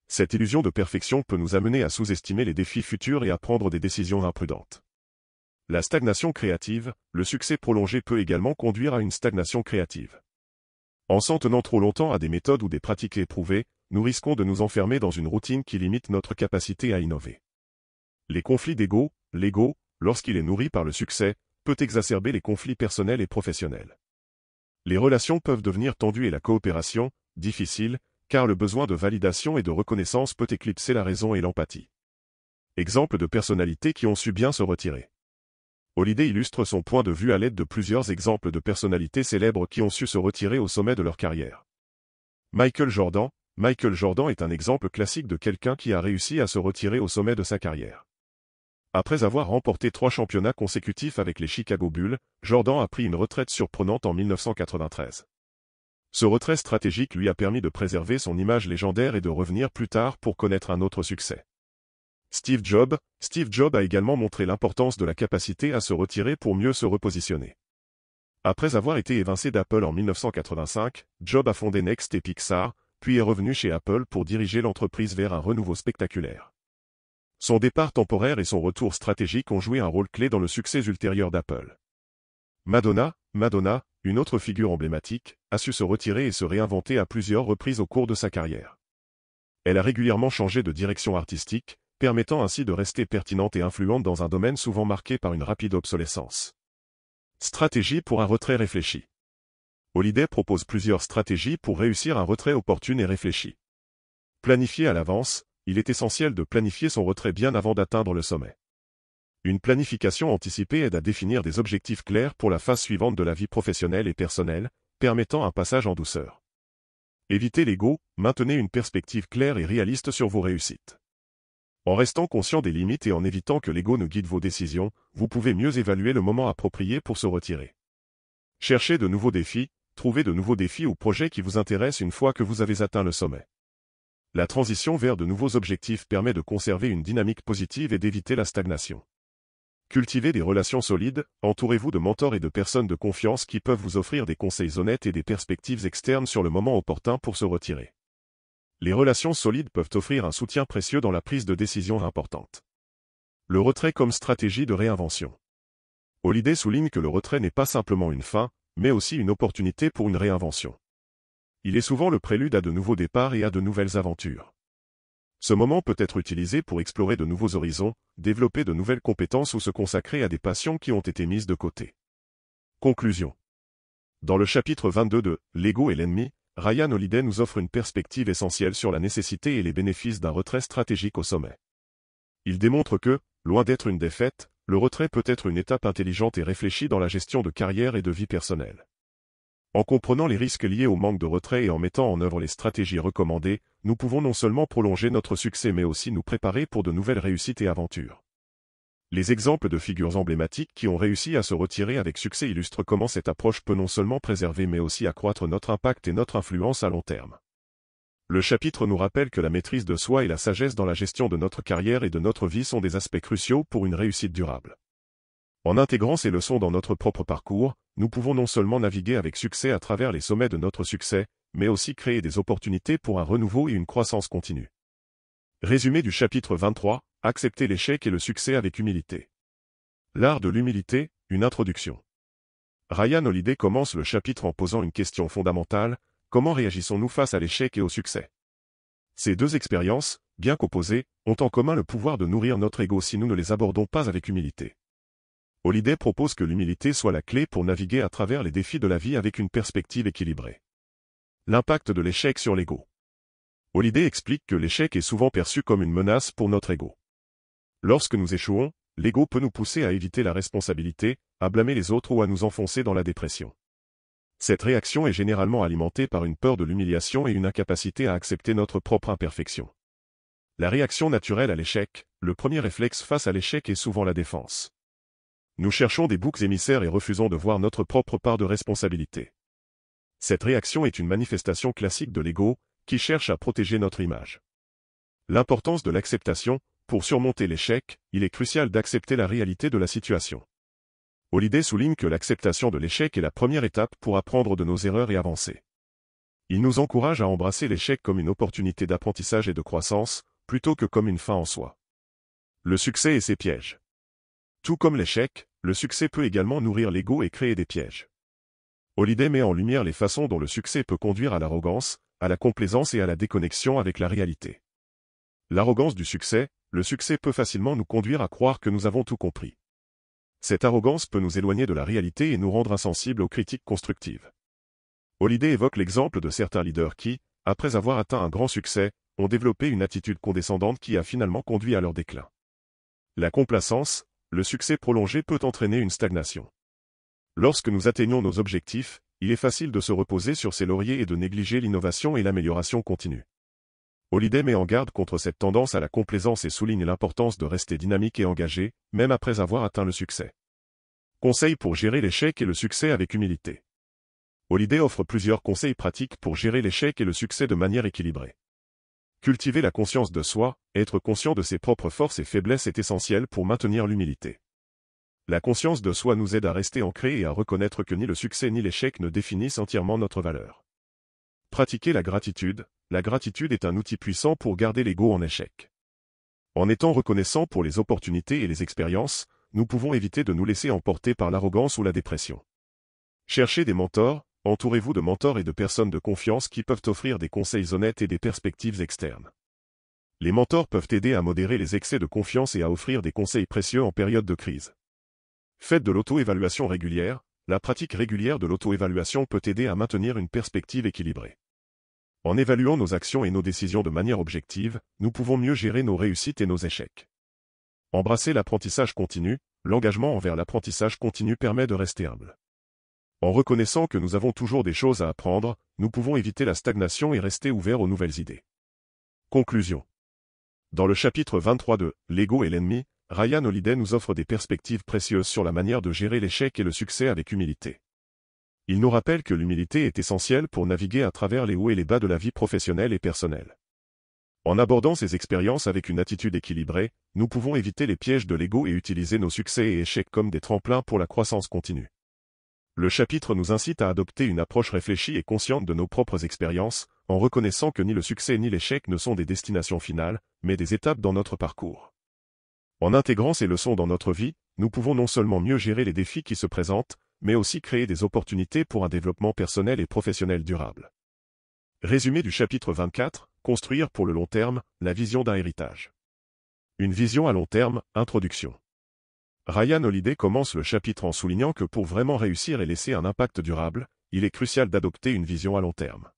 Cette illusion de perfection peut nous amener à sous-estimer les défis futurs et à prendre des décisions imprudentes. La stagnation créative, le succès prolongé peut également conduire à une stagnation créative. En s'en tenant trop longtemps à des méthodes ou des pratiques éprouvées, nous risquons de nous enfermer dans une routine qui limite notre capacité à innover. Les conflits d'ego, l'ego, lorsqu'il est nourri par le succès, peut exacerber les conflits personnels et professionnels. Les relations peuvent devenir tendues et la coopération, difficile, car le besoin de validation et de reconnaissance peut éclipser la raison et l'empathie. Exemple de personnalités qui ont su bien se retirer. Holliday illustre son point de vue à l'aide de plusieurs exemples de personnalités célèbres qui ont su se retirer au sommet de leur carrière. Michael Jordan est un exemple classique de quelqu'un qui a réussi à se retirer au sommet de sa carrière. Après avoir remporté 3 championnats consécutifs avec les Chicago Bulls, Jordan a pris une retraite surprenante en 1993. Ce retrait stratégique lui a permis de préserver son image légendaire et de revenir plus tard pour connaître un autre succès. Steve Jobs a également montré l'importance de la capacité à se retirer pour mieux se repositionner. Après avoir été évincé d'Apple en 1985, Jobs a fondé Next et Pixar, puis est revenu chez Apple pour diriger l'entreprise vers un renouveau spectaculaire. Son départ temporaire et son retour stratégique ont joué un rôle clé dans le succès ultérieur d'Apple. Madonna, une autre figure emblématique, a su se retirer et se réinventer à plusieurs reprises au cours de sa carrière. Elle a régulièrement changé de direction artistique, permettant ainsi de rester pertinente et influente dans un domaine souvent marqué par une rapide obsolescence. Stratégie pour un retrait réfléchi. Holliday propose plusieurs stratégies pour réussir un retrait opportun et réfléchi. Planifier à l'avance, il est essentiel de planifier son retrait bien avant d'atteindre le sommet. Une planification anticipée aide à définir des objectifs clairs pour la phase suivante de la vie professionnelle et personnelle, permettant un passage en douceur. Évitez l'ego, maintenez une perspective claire et réaliste sur vos réussites. En restant conscient des limites et en évitant que l'ego ne guide vos décisions, vous pouvez mieux évaluer le moment approprié pour se retirer. Cherchez de nouveaux défis, trouvez de nouveaux défis ou projets qui vous intéressent une fois que vous avez atteint le sommet. La transition vers de nouveaux objectifs permet de conserver une dynamique positive et d'éviter la stagnation. Cultivez des relations solides, entourez-vous de mentors et de personnes de confiance qui peuvent vous offrir des conseils honnêtes et des perspectives externes sur le moment opportun pour se retirer. Les relations solides peuvent offrir un soutien précieux dans la prise de décisions importantes. Le retrait comme stratégie de réinvention. Holliday souligne que le retrait n'est pas simplement une fin, mais aussi une opportunité pour une réinvention. Il est souvent le prélude à de nouveaux départs et à de nouvelles aventures. Ce moment peut être utilisé pour explorer de nouveaux horizons, développer de nouvelles compétences ou se consacrer à des passions qui ont été mises de côté. Conclusion. Dans le chapitre 22 de « L'ego et l'ennemi », Ryan Holiday nous offre une perspective essentielle sur la nécessité et les bénéfices d'un retrait stratégique au sommet. Il démontre que, loin d'être une défaite, le retrait peut être une étape intelligente et réfléchie dans la gestion de carrière et de vie personnelle. En comprenant les risques liés au manque de retrait et en mettant en œuvre les stratégies recommandées, nous pouvons non seulement prolonger notre succès mais aussi nous préparer pour de nouvelles réussites et aventures. Les exemples de figures emblématiques qui ont réussi à se retirer avec succès illustrent comment cette approche peut non seulement préserver mais aussi accroître notre impact et notre influence à long terme. Le chapitre nous rappelle que la maîtrise de soi et la sagesse dans la gestion de notre carrière et de notre vie sont des aspects cruciaux pour une réussite durable. En intégrant ces leçons dans notre propre parcours, nous pouvons non seulement naviguer avec succès à travers les sommets de notre succès, mais aussi créer des opportunités pour un renouveau et une croissance continue. Résumé du chapitre 23, accepter l'échec et le succès avec humilité. L'art de l'humilité, une introduction. Ryan Holiday commence le chapitre en posant une question fondamentale, comment réagissons-nous face à l'échec et au succès? Ces deux expériences, bien qu'opposées, ont en commun le pouvoir de nourrir notre ego si nous ne les abordons pas avec humilité. Holiday propose que l'humilité soit la clé pour naviguer à travers les défis de la vie avec une perspective équilibrée. L'impact de l'échec sur l'ego. Holiday explique que l'échec est souvent perçu comme une menace pour notre ego. Lorsque nous échouons, l'ego peut nous pousser à éviter la responsabilité, à blâmer les autres ou à nous enfoncer dans la dépression. Cette réaction est généralement alimentée par une peur de l'humiliation et une incapacité à accepter notre propre imperfection. La réaction naturelle à l'échec, le premier réflexe face à l'échec est souvent la défense. Nous cherchons des boucs émissaires et refusons de voir notre propre part de responsabilité. Cette réaction est une manifestation classique de l'ego, qui cherche à protéger notre image. L'importance de l'acceptation, pour surmonter l'échec, il est crucial d'accepter la réalité de la situation. Holiday souligne que l'acceptation de l'échec est la première étape pour apprendre de nos erreurs et avancer. Il nous encourage à embrasser l'échec comme une opportunité d'apprentissage et de croissance, plutôt que comme une fin en soi. Le succès et ses pièges. Tout comme l'échec, le succès peut également nourrir l'ego et créer des pièges. Holiday met en lumière les façons dont le succès peut conduire à l'arrogance, à la complaisance et à la déconnexion avec la réalité. L'arrogance du succès, le succès peut facilement nous conduire à croire que nous avons tout compris. Cette arrogance peut nous éloigner de la réalité et nous rendre insensibles aux critiques constructives. Holiday évoque l'exemple de certains leaders qui, après avoir atteint un grand succès, ont développé une attitude condescendante qui a finalement conduit à leur déclin. La complaisance, le succès prolongé peut entraîner une stagnation. Lorsque nous atteignons nos objectifs, il est facile de se reposer sur ses lauriers et de négliger l'innovation et l'amélioration continue. Holiday met en garde contre cette tendance à la complaisance et souligne l'importance de rester dynamique et engagé, même après avoir atteint le succès. Conseils pour gérer l'échec et le succès avec humilité. Holiday offre plusieurs conseils pratiques pour gérer l'échec et le succès de manière équilibrée. Cultiver la conscience de soi, être conscient de ses propres forces et faiblesses est essentiel pour maintenir l'humilité. La conscience de soi nous aide à rester ancrés et à reconnaître que ni le succès ni l'échec ne définissent entièrement notre valeur. Pratiquer la gratitude est un outil puissant pour garder l'ego en échec. En étant reconnaissant pour les opportunités et les expériences, nous pouvons éviter de nous laisser emporter par l'arrogance ou la dépression. Cherchez des mentors, entourez-vous de mentors et de personnes de confiance qui peuvent offrir des conseils honnêtes et des perspectives externes. Les mentors peuvent aider à modérer les excès de confiance et à offrir des conseils précieux en période de crise. Faites de l'auto-évaluation régulière, la pratique régulière de l'auto-évaluation peut aider à maintenir une perspective équilibrée. En évaluant nos actions et nos décisions de manière objective, nous pouvons mieux gérer nos réussites et nos échecs. Embrasser l'apprentissage continu, l'engagement envers l'apprentissage continu permet de rester humble. En reconnaissant que nous avons toujours des choses à apprendre, nous pouvons éviter la stagnation et rester ouverts aux nouvelles idées. Conclusion. Dans le chapitre 23 de « L'ego et l'ennemi », Ryan Holiday nous offre des perspectives précieuses sur la manière de gérer l'échec et le succès avec humilité. Il nous rappelle que l'humilité est essentielle pour naviguer à travers les hauts et les bas de la vie professionnelle et personnelle. En abordant ces expériences avec une attitude équilibrée, nous pouvons éviter les pièges de l'ego et utiliser nos succès et échecs comme des tremplins pour la croissance continue. Le chapitre nous incite à adopter une approche réfléchie et consciente de nos propres expériences, en reconnaissant que ni le succès ni l'échec ne sont des destinations finales, mais des étapes dans notre parcours. En intégrant ces leçons dans notre vie, nous pouvons non seulement mieux gérer les défis qui se présentent, mais aussi créer des opportunités pour un développement personnel et professionnel durable. Résumé du chapitre 24, Construire pour le long terme, la vision d'un héritage. Une vision à long terme, introduction. Ryan Holiday commence le chapitre en soulignant que pour vraiment réussir et laisser un impact durable, il est crucial d'adopter une vision à long terme.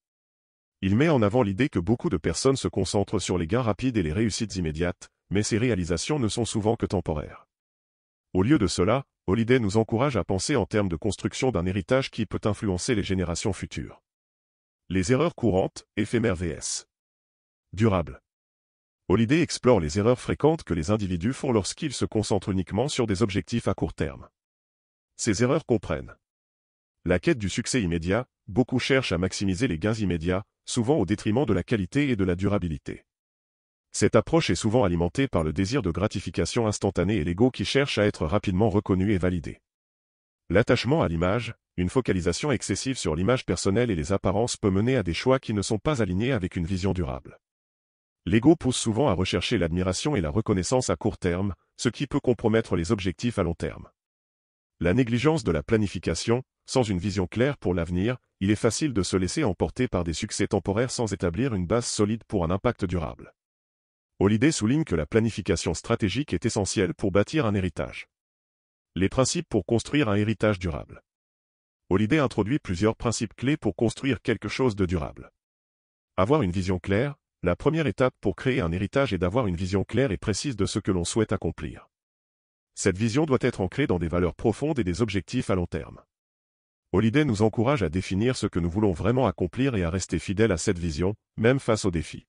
Il met en avant l'idée que beaucoup de personnes se concentrent sur les gains rapides et les réussites immédiates, mais ces réalisations ne sont souvent que temporaires. Au lieu de cela, Holiday nous encourage à penser en termes de construction d'un héritage qui peut influencer les générations futures. Les erreurs courantes, éphémères vs. durables. Holiday explore les erreurs fréquentes que les individus font lorsqu'ils se concentrent uniquement sur des objectifs à court terme. Ces erreurs comprennent la quête du succès immédiat, beaucoup cherchent à maximiser les gains immédiats, souvent au détriment de la qualité et de la durabilité. Cette approche est souvent alimentée par le désir de gratification instantanée et l'ego qui cherche à être rapidement reconnu et validé. L'attachement à l'image, une focalisation excessive sur l'image personnelle et les apparences peut mener à des choix qui ne sont pas alignés avec une vision durable. L'ego pousse souvent à rechercher l'admiration et la reconnaissance à court terme, ce qui peut compromettre les objectifs à long terme. La négligence de la planification, sans une vision claire pour l'avenir, il est facile de se laisser emporter par des succès temporaires sans établir une base solide pour un impact durable. Holiday souligne que la planification stratégique est essentielle pour bâtir un héritage. Les principes pour construire un héritage durable. Holiday introduit plusieurs principes clés pour construire quelque chose de durable. Avoir une vision claire, la première étape pour créer un héritage est d'avoir une vision claire et précise de ce que l'on souhaite accomplir. Cette vision doit être ancrée dans des valeurs profondes et des objectifs à long terme. Holiday nous encourage à définir ce que nous voulons vraiment accomplir et à rester fidèles à cette vision, même face aux défis.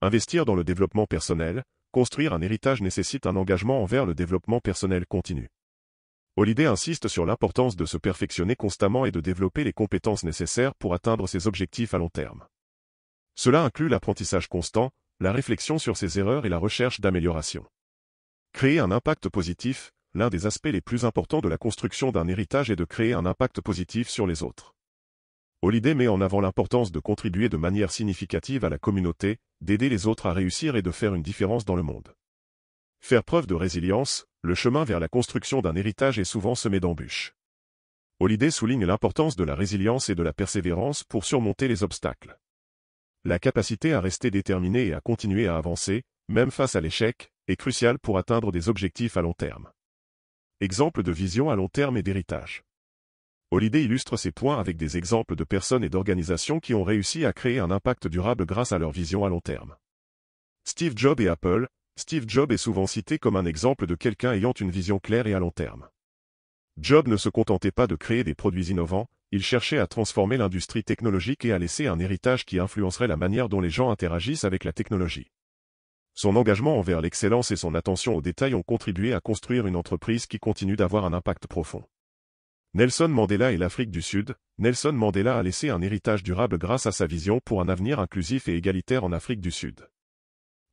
Investir dans le développement personnel, construire un héritage nécessite un engagement envers le développement personnel continu. Holiday insiste sur l'importance de se perfectionner constamment et de développer les compétences nécessaires pour atteindre ses objectifs à long terme. Cela inclut l'apprentissage constant, la réflexion sur ses erreurs et la recherche d'amélioration. Créer un impact positif, l'un des aspects les plus importants de la construction d'un héritage est de créer un impact positif sur les autres. Holliday met en avant l'importance de contribuer de manière significative à la communauté, d'aider les autres à réussir et de faire une différence dans le monde. Faire preuve de résilience, le chemin vers la construction d'un héritage est souvent semé d'embûches. Holliday souligne l'importance de la résilience et de la persévérance pour surmonter les obstacles. La capacité à rester déterminé et à continuer à avancer, même face à l'échec, est cruciale pour atteindre des objectifs à long terme. Exemple de vision à long terme et d'héritage. Holliday illustre ces points avec des exemples de personnes et d'organisations qui ont réussi à créer un impact durable grâce à leur vision à long terme. Steve Jobs et Apple. Steve Jobs est souvent cité comme un exemple de quelqu'un ayant une vision claire et à long terme. Jobs ne se contentait pas de créer des produits innovants, il cherchait à transformer l'industrie technologique et à laisser un héritage qui influencerait la manière dont les gens interagissent avec la technologie. Son engagement envers l'excellence et son attention aux détails ont contribué à construire une entreprise qui continue d'avoir un impact profond. Nelson Mandela et l'Afrique du Sud. Nelson Mandela a laissé un héritage durable grâce à sa vision pour un avenir inclusif et égalitaire en Afrique du Sud.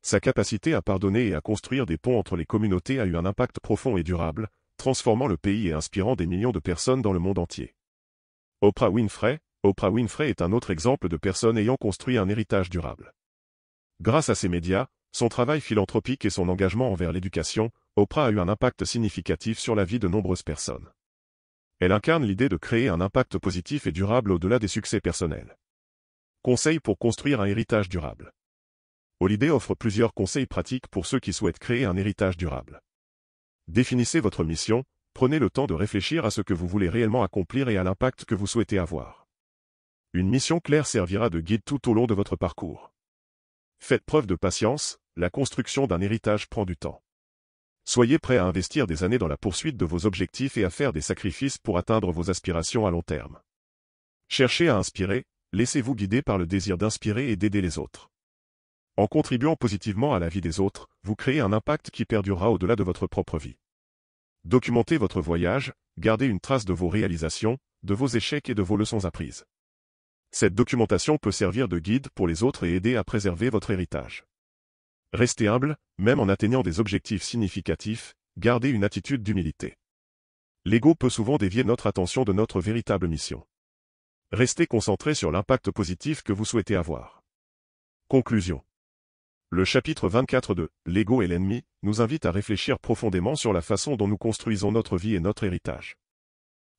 Sa capacité à pardonner et à construire des ponts entre les communautés a eu un impact profond et durable, transformant le pays et inspirant des millions de personnes dans le monde entier. Oprah Winfrey. Oprah Winfrey est un autre exemple de personne ayant construit un héritage durable. Grâce à ses médias, son travail philanthropique et son engagement envers l'éducation, Oprah a eu un impact significatif sur la vie de nombreuses personnes. Elle incarne l'idée de créer un impact positif et durable au-delà des succès personnels. Conseils pour construire un héritage durable. Holliday offre plusieurs conseils pratiques pour ceux qui souhaitent créer un héritage durable. Définissez votre mission, prenez le temps de réfléchir à ce que vous voulez réellement accomplir et à l'impact que vous souhaitez avoir. Une mission claire servira de guide tout au long de votre parcours. Faites preuve de patience, la construction d'un héritage prend du temps. Soyez prêt à investir des années dans la poursuite de vos objectifs et à faire des sacrifices pour atteindre vos aspirations à long terme. Cherchez à inspirer, laissez-vous guider par le désir d'inspirer et d'aider les autres. En contribuant positivement à la vie des autres, vous créez un impact qui perdurera au-delà de votre propre vie. Documentez votre voyage, gardez une trace de vos réalisations, de vos échecs et de vos leçons apprises. Cette documentation peut servir de guide pour les autres et aider à préserver votre héritage. Restez humble, même en atteignant des objectifs significatifs, gardez une attitude d'humilité. L'ego peut souvent dévier notre attention de notre véritable mission. Restez concentré sur l'impact positif que vous souhaitez avoir. Conclusion. Le chapitre 24 de « L'ego et l'ennemi » nous invite à réfléchir profondément sur la façon dont nous construisons notre vie et notre héritage.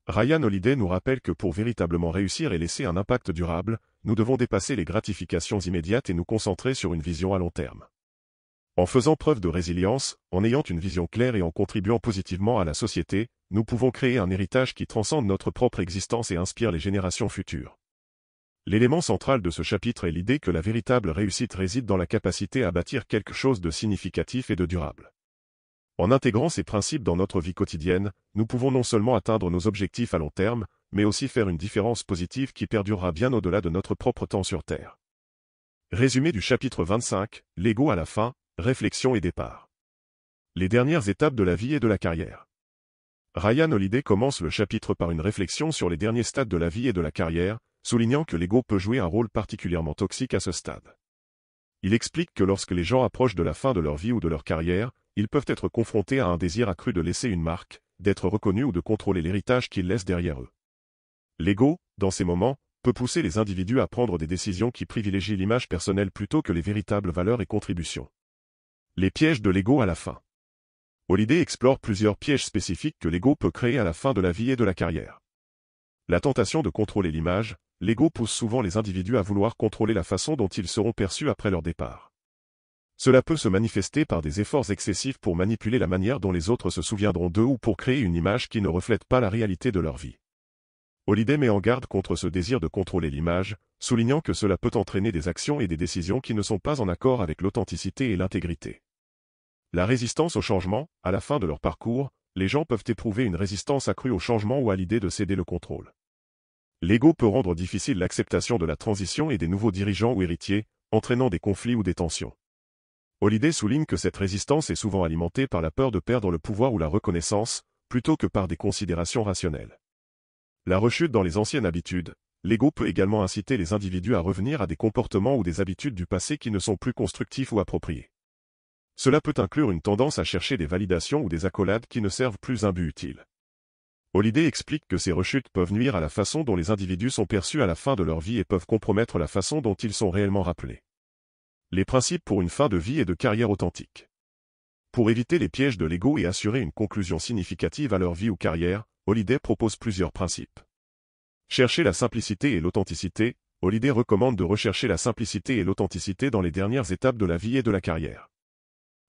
Ryan Holiday nous rappelle que pour véritablement réussir et laisser un impact durable, nous devons dépasser les gratifications immédiates et nous concentrer sur une vision à long terme. En faisant preuve de résilience, en ayant une vision claire et en contribuant positivement à la société, nous pouvons créer un héritage qui transcende notre propre existence et inspire les générations futures. L'élément central de ce chapitre est l'idée que la véritable réussite réside dans la capacité à bâtir quelque chose de significatif et de durable. En intégrant ces principes dans notre vie quotidienne, nous pouvons non seulement atteindre nos objectifs à long terme, mais aussi faire une différence positive qui perdurera bien au-delà de notre propre temps sur Terre. Résumé du chapitre 25, l'ego à la fin, réflexion et départ. Les dernières étapes de la vie et de la carrière. Ryan Holiday commence le chapitre par une réflexion sur les derniers stades de la vie et de la carrière, soulignant que l'ego peut jouer un rôle particulièrement toxique à ce stade. Il explique que lorsque les gens approchent de la fin de leur vie ou de leur carrière, ils peuvent être confrontés à un désir accru de laisser une marque, d'être reconnus ou de contrôler l'héritage qu'ils laissent derrière eux. L'ego, dans ces moments, peut pousser les individus à prendre des décisions qui privilégient l'image personnelle plutôt que les véritables valeurs et contributions. Les pièges de l'ego à la fin. Holiday explore plusieurs pièges spécifiques que l'ego peut créer à la fin de la vie et de la carrière. La tentation de contrôler l'image, l'ego pousse souvent les individus à vouloir contrôler la façon dont ils seront perçus après leur départ. Cela peut se manifester par des efforts excessifs pour manipuler la manière dont les autres se souviendront d'eux ou pour créer une image qui ne reflète pas la réalité de leur vie. Holiday met en garde contre ce désir de contrôler l'image, soulignant que cela peut entraîner des actions et des décisions qui ne sont pas en accord avec l'authenticité et l'intégrité. La résistance au changement, à la fin de leur parcours, les gens peuvent éprouver une résistance accrue au changement ou à l'idée de céder le contrôle. L'ego peut rendre difficile l'acceptation de la transition et des nouveaux dirigeants ou héritiers, entraînant des conflits ou des tensions. Holiday souligne que cette résistance est souvent alimentée par la peur de perdre le pouvoir ou la reconnaissance, plutôt que par des considérations rationnelles. La rechute dans les anciennes habitudes, l'ego peut également inciter les individus à revenir à des comportements ou des habitudes du passé qui ne sont plus constructifs ou appropriés. Cela peut inclure une tendance à chercher des validations ou des accolades qui ne servent plus un but utile. Holliday explique que ces rechutes peuvent nuire à la façon dont les individus sont perçus à la fin de leur vie et peuvent compromettre la façon dont ils sont réellement rappelés. Les principes pour une fin de vie et de carrière authentique. Pour éviter les pièges de l'ego et assurer une conclusion significative à leur vie ou carrière, Holliday propose plusieurs principes. Chercher la simplicité et l'authenticité. Holliday recommande de rechercher la simplicité et l'authenticité dans les dernières étapes de la vie et de la carrière.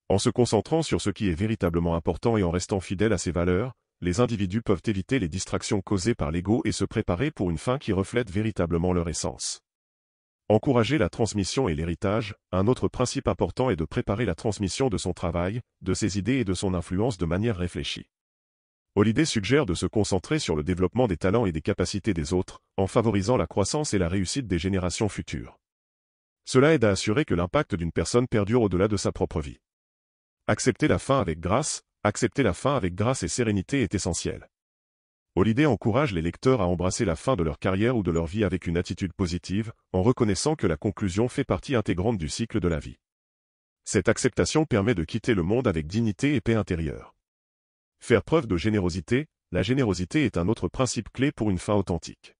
En se concentrant sur ce qui est véritablement important et en restant fidèle à ses valeurs, les individus peuvent éviter les distractions causées par l'ego et se préparer pour une fin qui reflète véritablement leur essence. Encourager la transmission et l'héritage. Un autre principe important est de préparer la transmission de son travail, de ses idées et de son influence de manière réfléchie. Holliday suggère de se concentrer sur le développement des talents et des capacités des autres, en favorisant la croissance et la réussite des générations futures. Cela aide à assurer que l'impact d'une personne perdure au-delà de sa propre vie. Accepter la fin avec grâce. Accepter la fin avec grâce et sérénité est essentiel. Holliday encourage les lecteurs à embrasser la fin de leur carrière ou de leur vie avec une attitude positive, en reconnaissant que la conclusion fait partie intégrante du cycle de la vie. Cette acceptation permet de quitter le monde avec dignité et paix intérieure. Faire preuve de générosité. La générosité est un autre principe clé pour une fin authentique.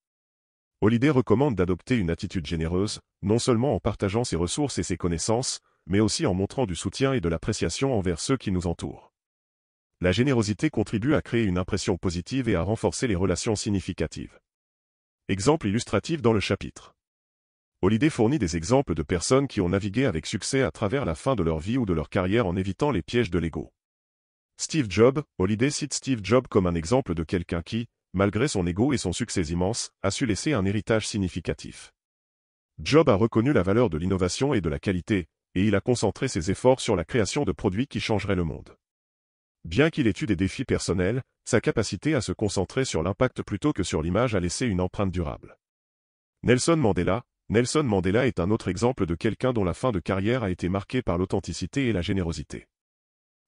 Holliday recommande d'adopter une attitude généreuse, non seulement en partageant ses ressources et ses connaissances, mais aussi en montrant du soutien et de l'appréciation envers ceux qui nous entourent. La générosité contribue à créer une impression positive et à renforcer les relations significatives. Exemple illustratif dans le chapitre. Holliday fournit des exemples de personnes qui ont navigué avec succès à travers la fin de leur vie ou de leur carrière en évitant les pièges de l'ego. Steve Jobs. Holliday cite Steve Jobs comme un exemple de quelqu'un qui, malgré son ego et son succès immense, a su laisser un héritage significatif. Jobs a reconnu la valeur de l'innovation et de la qualité, et il a concentré ses efforts sur la création de produits qui changeraient le monde. Bien qu'il ait eu des défis personnels, sa capacité à se concentrer sur l'impact plutôt que sur l'image a laissé une empreinte durable. Nelson Mandela. Nelson Mandela est un autre exemple de quelqu'un dont la fin de carrière a été marquée par l'authenticité et la générosité.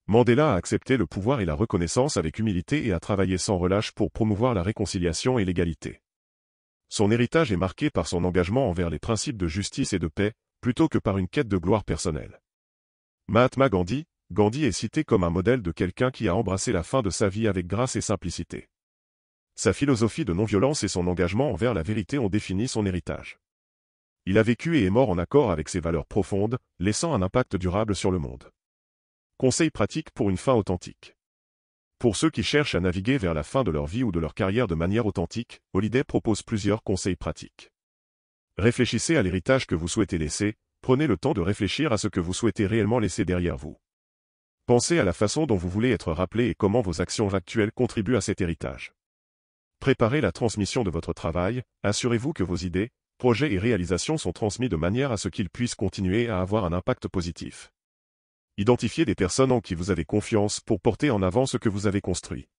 Mandela a accepté le pouvoir et la reconnaissance avec humilité et a travaillé sans relâche pour promouvoir la réconciliation et l'égalité. Son héritage est marqué par son engagement envers les principes de justice et de paix, plutôt que par une quête de gloire personnelle. Mahatma Gandhi. Gandhi est cité comme un modèle de quelqu'un qui a embrassé la fin de sa vie avec grâce et simplicité. Sa philosophie de non-violence et son engagement envers la vérité ont défini son héritage. Il a vécu et est mort en accord avec ses valeurs profondes, laissant un impact durable sur le monde. Conseils pratiques pour une fin authentique. Pour ceux qui cherchent à naviguer vers la fin de leur vie ou de leur carrière de manière authentique, Holliday propose plusieurs conseils pratiques. Réfléchissez à l'héritage que vous souhaitez laisser, prenez le temps de réfléchir à ce que vous souhaitez réellement laisser derrière vous. Pensez à la façon dont vous voulez être rappelé et comment vos actions actuelles contribuent à cet héritage. Préparez la transmission de votre travail, assurez-vous que vos idées, projets et réalisations sont transmis de manière à ce qu'ils puissent continuer à avoir un impact positif. Identifiez des personnes en qui vous avez confiance pour porter en avant ce que vous avez construit.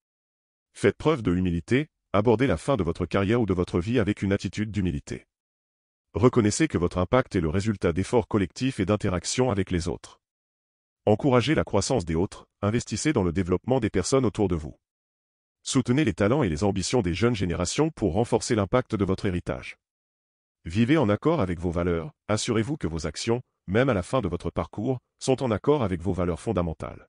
Faites preuve de humilité, abordez la fin de votre carrière ou de votre vie avec une attitude d'humilité. Reconnaissez que votre impact est le résultat d'efforts collectifs et d'interactions avec les autres. Encouragez la croissance des autres, investissez dans le développement des personnes autour de vous. Soutenez les talents et les ambitions des jeunes générations pour renforcer l'impact de votre héritage. Vivez en accord avec vos valeurs, assurez-vous que vos actions, même à la fin de votre parcours, sont en accord avec vos valeurs fondamentales.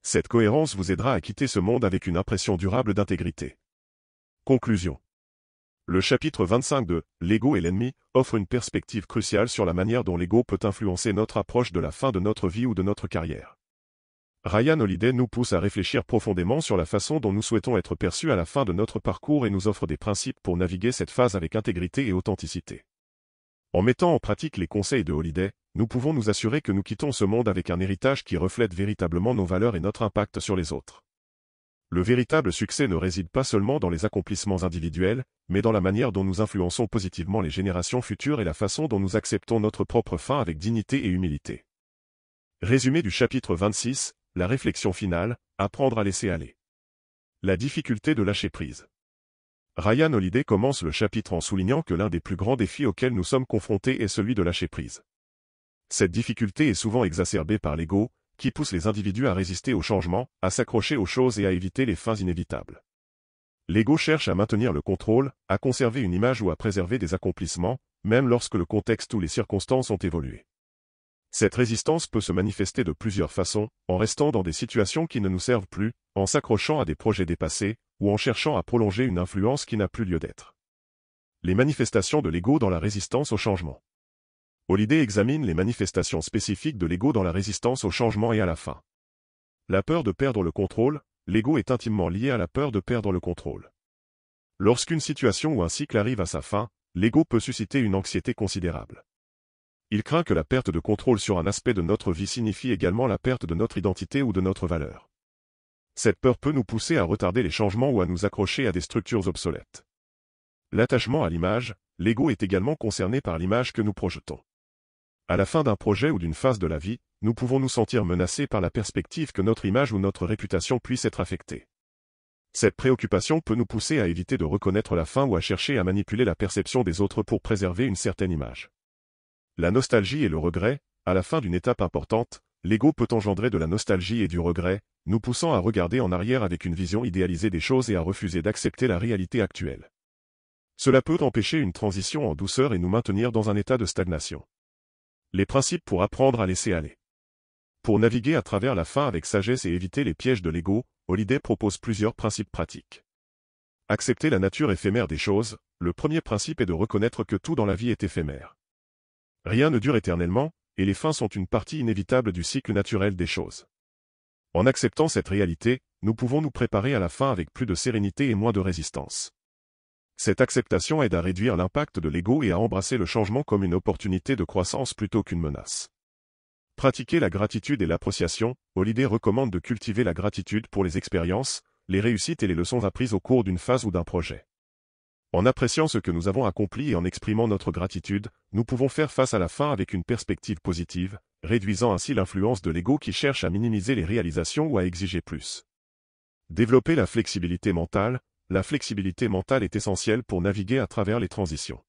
Cette cohérence vous aidera à quitter ce monde avec une impression durable d'intégrité. Conclusion. Le chapitre 25 de « L'ego et l'ennemi » offre une perspective cruciale sur la manière dont l'ego peut influencer notre approche de la fin de notre vie ou de notre carrière. Ryan Holliday nous pousse à réfléchir profondément sur la façon dont nous souhaitons être perçus à la fin de notre parcours et nous offre des principes pour naviguer cette phase avec intégrité et authenticité. En mettant en pratique les conseils de Holliday, nous pouvons nous assurer que nous quittons ce monde avec un héritage qui reflète véritablement nos valeurs et notre impact sur les autres. Le véritable succès ne réside pas seulement dans les accomplissements individuels, mais dans la manière dont nous influençons positivement les générations futures et la façon dont nous acceptons notre propre fin avec dignité et humilité. Résumé du chapitre 26, la réflexion finale, apprendre à laisser aller. La difficulté de lâcher prise. Ryan Holliday commence le chapitre en soulignant que l'un des plus grands défis auxquels nous sommes confrontés est celui de lâcher prise. Cette difficulté est souvent exacerbée par l'ego, qui pousse les individus à résister au changement, à s'accrocher aux choses et à éviter les fins inévitables. L'ego cherche à maintenir le contrôle, à conserver une image ou à préserver des accomplissements, même lorsque le contexte ou les circonstances ont évolué. Cette résistance peut se manifester de plusieurs façons, en restant dans des situations qui ne nous servent plus, en s'accrochant à des projets dépassés, ou en cherchant à prolonger une influence qui n'a plus lieu d'être. Les manifestations de l'ego dans la résistance au changement. Holliday examine les manifestations spécifiques de l'ego dans la résistance au changement et à la fin. La peur de perdre le contrôle, l'ego est intimement lié à la peur de perdre le contrôle. Lorsqu'une situation ou un cycle arrive à sa fin, l'ego peut susciter une anxiété considérable. Il craint que la perte de contrôle sur un aspect de notre vie signifie également la perte de notre identité ou de notre valeur. Cette peur peut nous pousser à retarder les changements ou à nous accrocher à des structures obsolètes. L'attachement à l'image, l'ego est également concerné par l'image que nous projetons. À la fin d'un projet ou d'une phase de la vie, nous pouvons nous sentir menacés par la perspective que notre image ou notre réputation puisse être affectée. Cette préoccupation peut nous pousser à éviter de reconnaître la fin ou à chercher à manipuler la perception des autres pour préserver une certaine image. La nostalgie et le regret, à la fin d'une étape importante, l'ego peut engendrer de la nostalgie et du regret, nous poussant à regarder en arrière avec une vision idéalisée des choses et à refuser d'accepter la réalité actuelle. Cela peut empêcher une transition en douceur et nous maintenir dans un état de stagnation. Les principes pour apprendre à laisser aller. Pour naviguer à travers la fin avec sagesse et éviter les pièges de l'ego, Holliday propose plusieurs principes pratiques. Accepter la nature éphémère des choses, le premier principe est de reconnaître que tout dans la vie est éphémère. Rien ne dure éternellement, et les fins sont une partie inévitable du cycle naturel des choses. En acceptant cette réalité, nous pouvons nous préparer à la fin avec plus de sérénité et moins de résistance. Cette acceptation aide à réduire l'impact de l'ego et à embrasser le changement comme une opportunité de croissance plutôt qu'une menace. Pratiquer la gratitude et l'appréciation, Holliday recommande de cultiver la gratitude pour les expériences, les réussites et les leçons apprises au cours d'une phase ou d'un projet. En appréciant ce que nous avons accompli et en exprimant notre gratitude, nous pouvons faire face à la fin avec une perspective positive, réduisant ainsi l'influence de l'ego qui cherche à minimiser les réalisations ou à exiger plus. Développer la flexibilité mentale. La flexibilité mentale est essentielle pour naviguer à travers les transitions.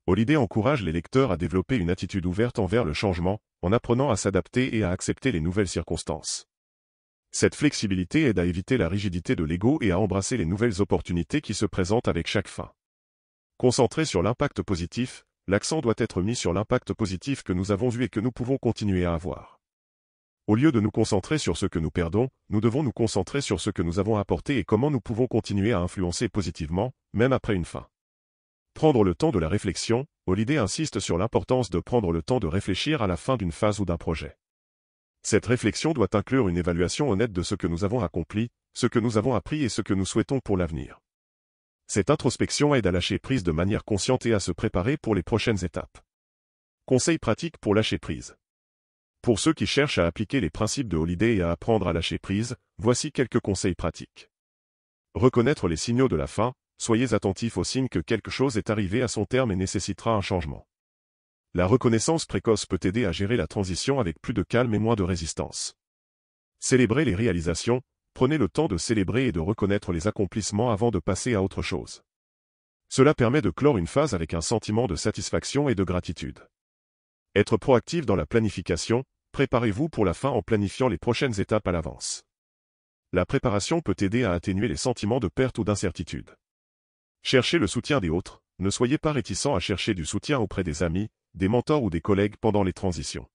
Holliday encourage les lecteurs à développer une attitude ouverte envers le changement, en apprenant à s'adapter et à accepter les nouvelles circonstances. Cette flexibilité aide à éviter la rigidité de l'ego et à embrasser les nouvelles opportunités qui se présentent avec chaque fin. Concentré sur l'impact positif, l'accent doit être mis sur l'impact positif que nous avons eu et que nous pouvons continuer à avoir. Au lieu de nous concentrer sur ce que nous perdons, nous devons nous concentrer sur ce que nous avons apporté et comment nous pouvons continuer à influencer positivement, même après une fin. Prendre le temps de la réflexion, Holliday insiste sur l'importance de prendre le temps de réfléchir à la fin d'une phase ou d'un projet. Cette réflexion doit inclure une évaluation honnête de ce que nous avons accompli, ce que nous avons appris et ce que nous souhaitons pour l'avenir. Cette introspection aide à lâcher prise de manière consciente et à se préparer pour les prochaines étapes. Conseils pratiques pour lâcher prise. Pour ceux qui cherchent à appliquer les principes de Holliday et à apprendre à lâcher prise, voici quelques conseils pratiques. Reconnaître les signaux de la fin, soyez attentifs aux signes que quelque chose est arrivé à son terme et nécessitera un changement. La reconnaissance précoce peut aider à gérer la transition avec plus de calme et moins de résistance. Célébrez les réalisations, prenez le temps de célébrer et de reconnaître les accomplissements avant de passer à autre chose. Cela permet de clore une phase avec un sentiment de satisfaction et de gratitude. Être proactif dans la planification, préparez-vous pour la fin en planifiant les prochaines étapes à l'avance. La préparation peut aider à atténuer les sentiments de perte ou d'incertitude. Cherchez le soutien des autres, ne soyez pas réticents à chercher du soutien auprès des amis, des mentors ou des collègues pendant les transitions.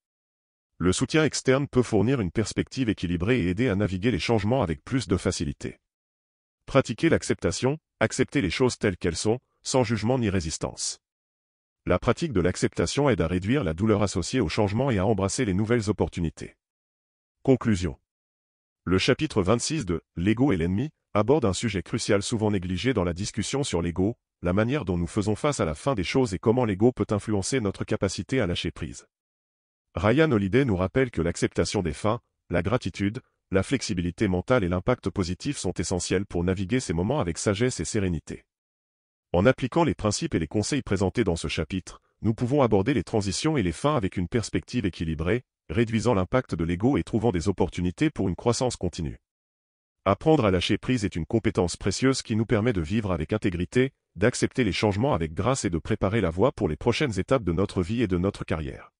Le soutien externe peut fournir une perspective équilibrée et aider à naviguer les changements avec plus de facilité. Pratiquez l'acceptation, acceptez les choses telles qu'elles sont, sans jugement ni résistance. La pratique de l'acceptation aide à réduire la douleur associée au changement et à embrasser les nouvelles opportunités. Conclusion. Le chapitre 26 de « L'ego et l'ennemi » aborde un sujet crucial souvent négligé dans la discussion sur l'ego, la manière dont nous faisons face à la fin des choses et comment l'ego peut influencer notre capacité à lâcher prise. Ryan Holliday nous rappelle que l'acceptation des fins, la gratitude, la flexibilité mentale et l'impact positif sont essentiels pour naviguer ces moments avec sagesse et sérénité. En appliquant les principes et les conseils présentés dans ce chapitre, nous pouvons aborder les transitions et les fins avec une perspective équilibrée, réduisant l'impact de l'ego et trouvant des opportunités pour une croissance continue. Apprendre à lâcher prise est une compétence précieuse qui nous permet de vivre avec intégrité, d'accepter les changements avec grâce et de préparer la voie pour les prochaines étapes de notre vie et de notre carrière.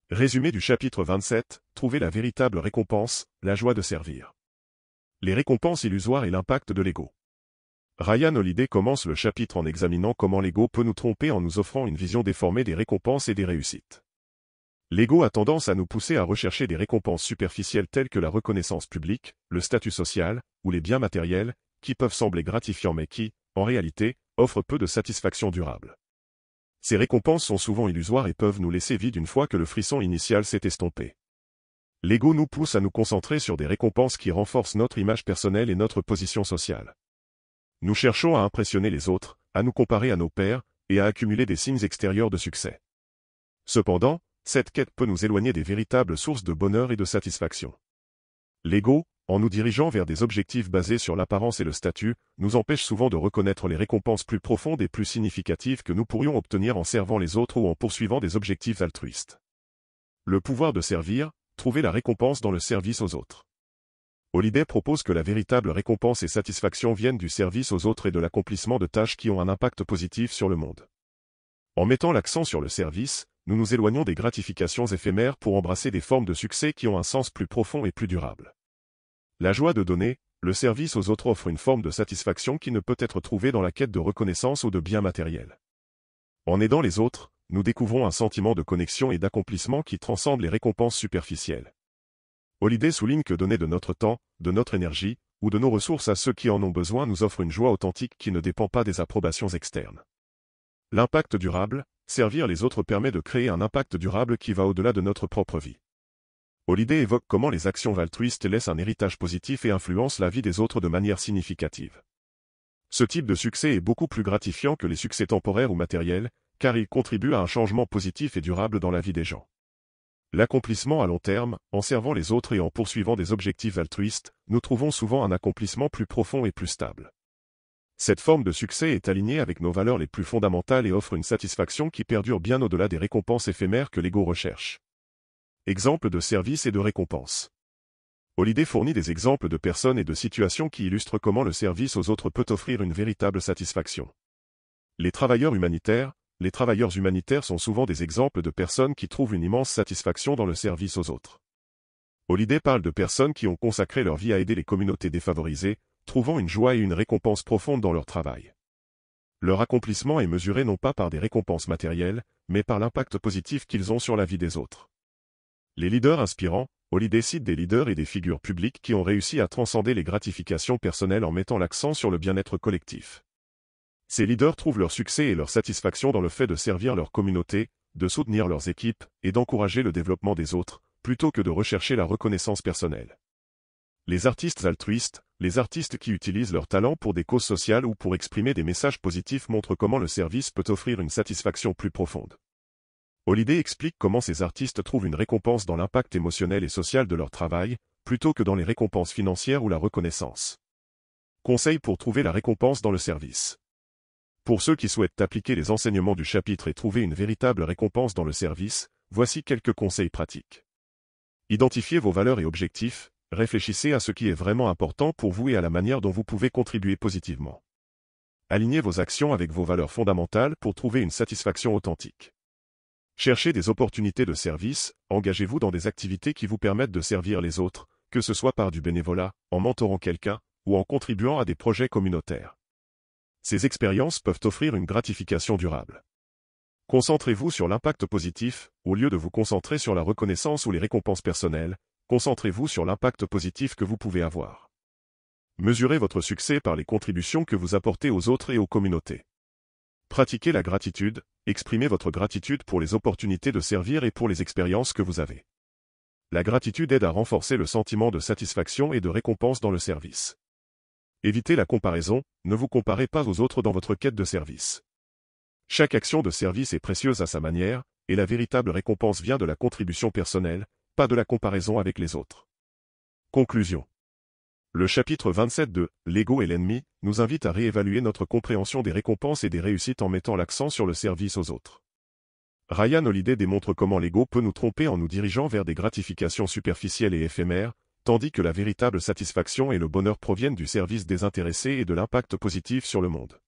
Résumé du chapitre 27, trouver la véritable récompense, la joie de servir. Les récompenses illusoires et l'impact de l'ego. Ryan Holliday commence le chapitre en examinant comment l'ego peut nous tromper en nous offrant une vision déformée des récompenses et des réussites. L'ego a tendance à nous pousser à rechercher des récompenses superficielles telles que la reconnaissance publique, le statut social, ou les biens matériels, qui peuvent sembler gratifiants mais qui, en réalité, offrent peu de satisfaction durable. Ces récompenses sont souvent illusoires et peuvent nous laisser vides une fois que le frisson initial s'est estompé. L'ego nous pousse à nous concentrer sur des récompenses qui renforcent notre image personnelle et notre position sociale. Nous cherchons à impressionner les autres, à nous comparer à nos pairs, et à accumuler des signes extérieurs de succès. Cependant, cette quête peut nous éloigner des véritables sources de bonheur et de satisfaction. L'ego, en nous dirigeant vers des objectifs basés sur l'apparence et le statut, nous empêche souvent de reconnaître les récompenses plus profondes et plus significatives que nous pourrions obtenir en servant les autres ou en poursuivant des objectifs altruistes. Le pouvoir de servir, trouver la récompense dans le service aux autres. Holliday propose que la véritable récompense et satisfaction viennent du service aux autres et de l'accomplissement de tâches qui ont un impact positif sur le monde. En mettant l'accent sur le service, nous nous éloignons des gratifications éphémères pour embrasser des formes de succès qui ont un sens plus profond et plus durable. La joie de donner, le service aux autres offre une forme de satisfaction qui ne peut être trouvée dans la quête de reconnaissance ou de biens matériels. En aidant les autres, nous découvrons un sentiment de connexion et d'accomplissement qui transcende les récompenses superficielles. Holliday souligne que donner de notre temps, de notre énergie, ou de nos ressources à ceux qui en ont besoin nous offre une joie authentique qui ne dépend pas des approbations externes. L'impact durable, servir les autres permet de créer un impact durable qui va au-delà de notre propre vie. Holliday évoque comment les actions altruistes laissent un héritage positif et influencent la vie des autres de manière significative. Ce type de succès est beaucoup plus gratifiant que les succès temporaires ou matériels, car il contribue à un changement positif et durable dans la vie des gens. L'accomplissement à long terme, en servant les autres et en poursuivant des objectifs altruistes, nous trouvons souvent un accomplissement plus profond et plus stable. Cette forme de succès est alignée avec nos valeurs les plus fondamentales et offre une satisfaction qui perdure bien au-delà des récompenses éphémères que l'ego recherche. Exemples de services et de récompenses. Holliday fournit des exemples de personnes et de situations qui illustrent comment le service aux autres peut offrir une véritable satisfaction. Les travailleurs humanitaires sont souvent des exemples de personnes qui trouvent une immense satisfaction dans le service aux autres. Holliday parle de personnes qui ont consacré leur vie à aider les communautés défavorisées, trouvant une joie et une récompense profonde dans leur travail. Leur accomplissement est mesuré non pas par des récompenses matérielles, mais par l'impact positif qu'ils ont sur la vie des autres. Les leaders inspirants, Holliday cite des leaders et des figures publiques qui ont réussi à transcender les gratifications personnelles en mettant l'accent sur le bien-être collectif. Ces leaders trouvent leur succès et leur satisfaction dans le fait de servir leur communauté, de soutenir leurs équipes et d'encourager le développement des autres, plutôt que de rechercher la reconnaissance personnelle. Les artistes altruistes, les artistes qui utilisent leur talent pour des causes sociales ou pour exprimer des messages positifs montrent comment le service peut offrir une satisfaction plus profonde. Holliday explique comment ces artistes trouvent une récompense dans l'impact émotionnel et social de leur travail, plutôt que dans les récompenses financières ou la reconnaissance. Conseils pour trouver la récompense dans le service. Pour ceux qui souhaitent appliquer les enseignements du chapitre et trouver une véritable récompense dans le service, voici quelques conseils pratiques. Identifiez vos valeurs et objectifs, réfléchissez à ce qui est vraiment important pour vous et à la manière dont vous pouvez contribuer positivement. Alignez vos actions avec vos valeurs fondamentales pour trouver une satisfaction authentique. Cherchez des opportunités de service, engagez-vous dans des activités qui vous permettent de servir les autres, que ce soit par du bénévolat, en mentorant quelqu'un, ou en contribuant à des projets communautaires. Ces expériences peuvent offrir une gratification durable. Concentrez-vous sur l'impact positif, au lieu de vous concentrer sur la reconnaissance ou les récompenses personnelles, concentrez-vous sur l'impact positif que vous pouvez avoir. Mesurez votre succès par les contributions que vous apportez aux autres et aux communautés. Pratiquez la gratitude, exprimez votre gratitude pour les opportunités de servir et pour les expériences que vous avez. La gratitude aide à renforcer le sentiment de satisfaction et de récompense dans le service. Évitez la comparaison, ne vous comparez pas aux autres dans votre quête de service. Chaque action de service est précieuse à sa manière, et la véritable récompense vient de la contribution personnelle, pas de la comparaison avec les autres. Conclusion. Le chapitre 27 de « L'ego et l'ennemi » nous invite à réévaluer notre compréhension des récompenses et des réussites en mettant l'accent sur le service aux autres. Ryan Holliday démontre comment l'ego peut nous tromper en nous dirigeant vers des gratifications superficielles et éphémères, tandis que la véritable satisfaction et le bonheur proviennent du service désintéressé et de l'impact positif sur le monde.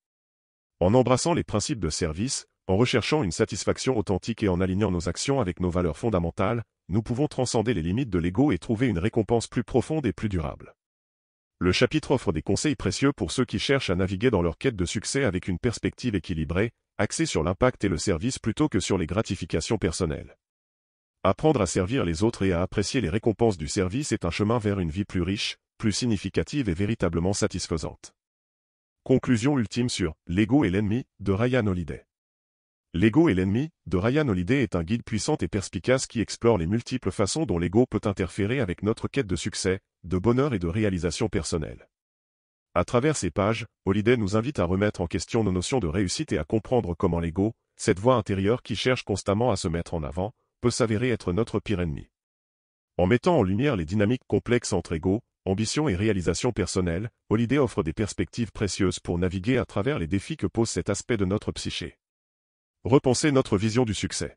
En embrassant les principes de service, en recherchant une satisfaction authentique et en alignant nos actions avec nos valeurs fondamentales, nous pouvons transcender les limites de l'ego et trouver une récompense plus profonde et plus durable. Le chapitre offre des conseils précieux pour ceux qui cherchent à naviguer dans leur quête de succès avec une perspective équilibrée, axée sur l'impact et le service plutôt que sur les gratifications personnelles. Apprendre à servir les autres et à apprécier les récompenses du service est un chemin vers une vie plus riche, plus significative et véritablement satisfaisante. Conclusion ultime sur « L'ego et l'ennemi » de Ryan Holiday. L'ego et l'ennemi de Ryan Holiday est un guide puissant et perspicace qui explore les multiples façons dont l'ego peut interférer avec notre quête de succès, de bonheur et de réalisation personnelle. À travers ces pages, Holiday nous invite à remettre en question nos notions de réussite et à comprendre comment l'ego, cette voix intérieure qui cherche constamment à se mettre en avant, peut s'avérer être notre pire ennemi. En mettant en lumière les dynamiques complexes entre ego, ambition et réalisation personnelle, Holiday offre des perspectives précieuses pour naviguer à travers les défis que pose cet aspect de notre psyché. Repenser notre vision du succès.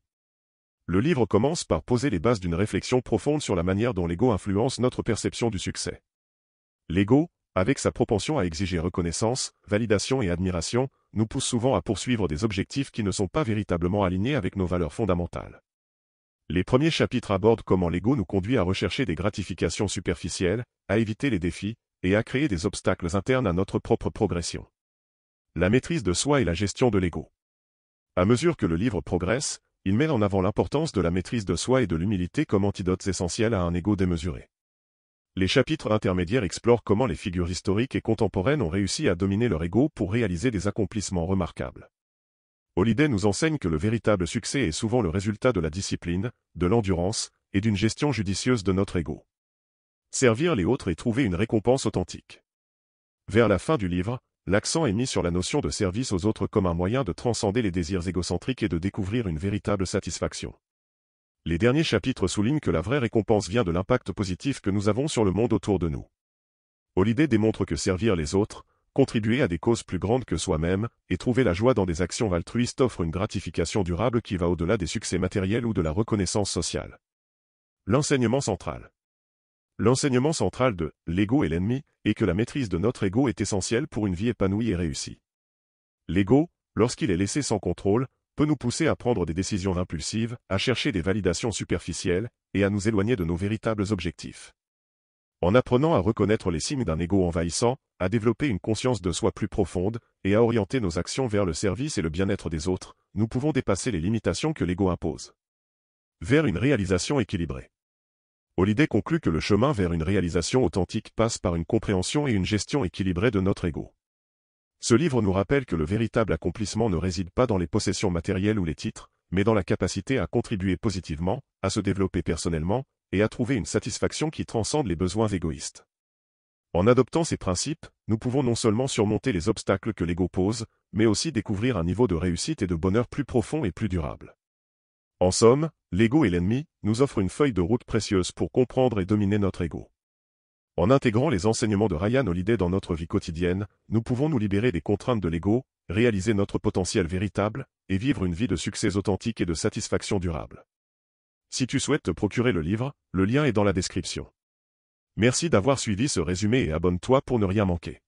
Le livre commence par poser les bases d'une réflexion profonde sur la manière dont l'ego influence notre perception du succès. L'ego, avec sa propension à exiger reconnaissance, validation et admiration, nous pousse souvent à poursuivre des objectifs qui ne sont pas véritablement alignés avec nos valeurs fondamentales. Les premiers chapitres abordent comment l'ego nous conduit à rechercher des gratifications superficielles, à éviter les défis, et à créer des obstacles internes à notre propre progression. La maîtrise de soi et la gestion de l'ego. À mesure que le livre progresse, il met en avant l'importance de la maîtrise de soi et de l'humilité comme antidotes essentiels à un ego démesuré. Les chapitres intermédiaires explorent comment les figures historiques et contemporaines ont réussi à dominer leur ego pour réaliser des accomplissements remarquables. Holiday nous enseigne que le véritable succès est souvent le résultat de la discipline, de l'endurance, et d'une gestion judicieuse de notre ego. Servir les autres et trouver une récompense authentique. Vers la fin du livre, l'accent est mis sur la notion de service aux autres comme un moyen de transcender les désirs égocentriques et de découvrir une véritable satisfaction. Les derniers chapitres soulignent que la vraie récompense vient de l'impact positif que nous avons sur le monde autour de nous. Holiday démontre que servir les autres, contribuer à des causes plus grandes que soi-même, et trouver la joie dans des actions altruistes offre une gratification durable qui va au-delà des succès matériels ou de la reconnaissance sociale. L'enseignement central. L'enseignement central de « L'ego et l'ennemi » est que la maîtrise de notre ego est essentielle pour une vie épanouie et réussie. L'ego, lorsqu'il est laissé sans contrôle, peut nous pousser à prendre des décisions impulsives, à chercher des validations superficielles, et à nous éloigner de nos véritables objectifs. En apprenant à reconnaître les signes d'un ego envahissant, à développer une conscience de soi plus profonde, et à orienter nos actions vers le service et le bien-être des autres, nous pouvons dépasser les limitations que l'ego impose. Vers une réalisation équilibrée. Holiday conclut que le chemin vers une réalisation authentique passe par une compréhension et une gestion équilibrée de notre ego. Ce livre nous rappelle que le véritable accomplissement ne réside pas dans les possessions matérielles ou les titres, mais dans la capacité à contribuer positivement, à se développer personnellement, et à trouver une satisfaction qui transcende les besoins égoïstes. En adoptant ces principes, nous pouvons non seulement surmonter les obstacles que l'ego pose, mais aussi découvrir un niveau de réussite et de bonheur plus profond et plus durable. En somme, l'ego et l'ennemi nous offrent une feuille de route précieuse pour comprendre et dominer notre ego. En intégrant les enseignements de Ryan Holiday dans notre vie quotidienne, nous pouvons nous libérer des contraintes de l'ego, réaliser notre potentiel véritable, et vivre une vie de succès authentique et de satisfaction durable. Si tu souhaites te procurer le livre, le lien est dans la description. Merci d'avoir suivi ce résumé et abonne-toi pour ne rien manquer.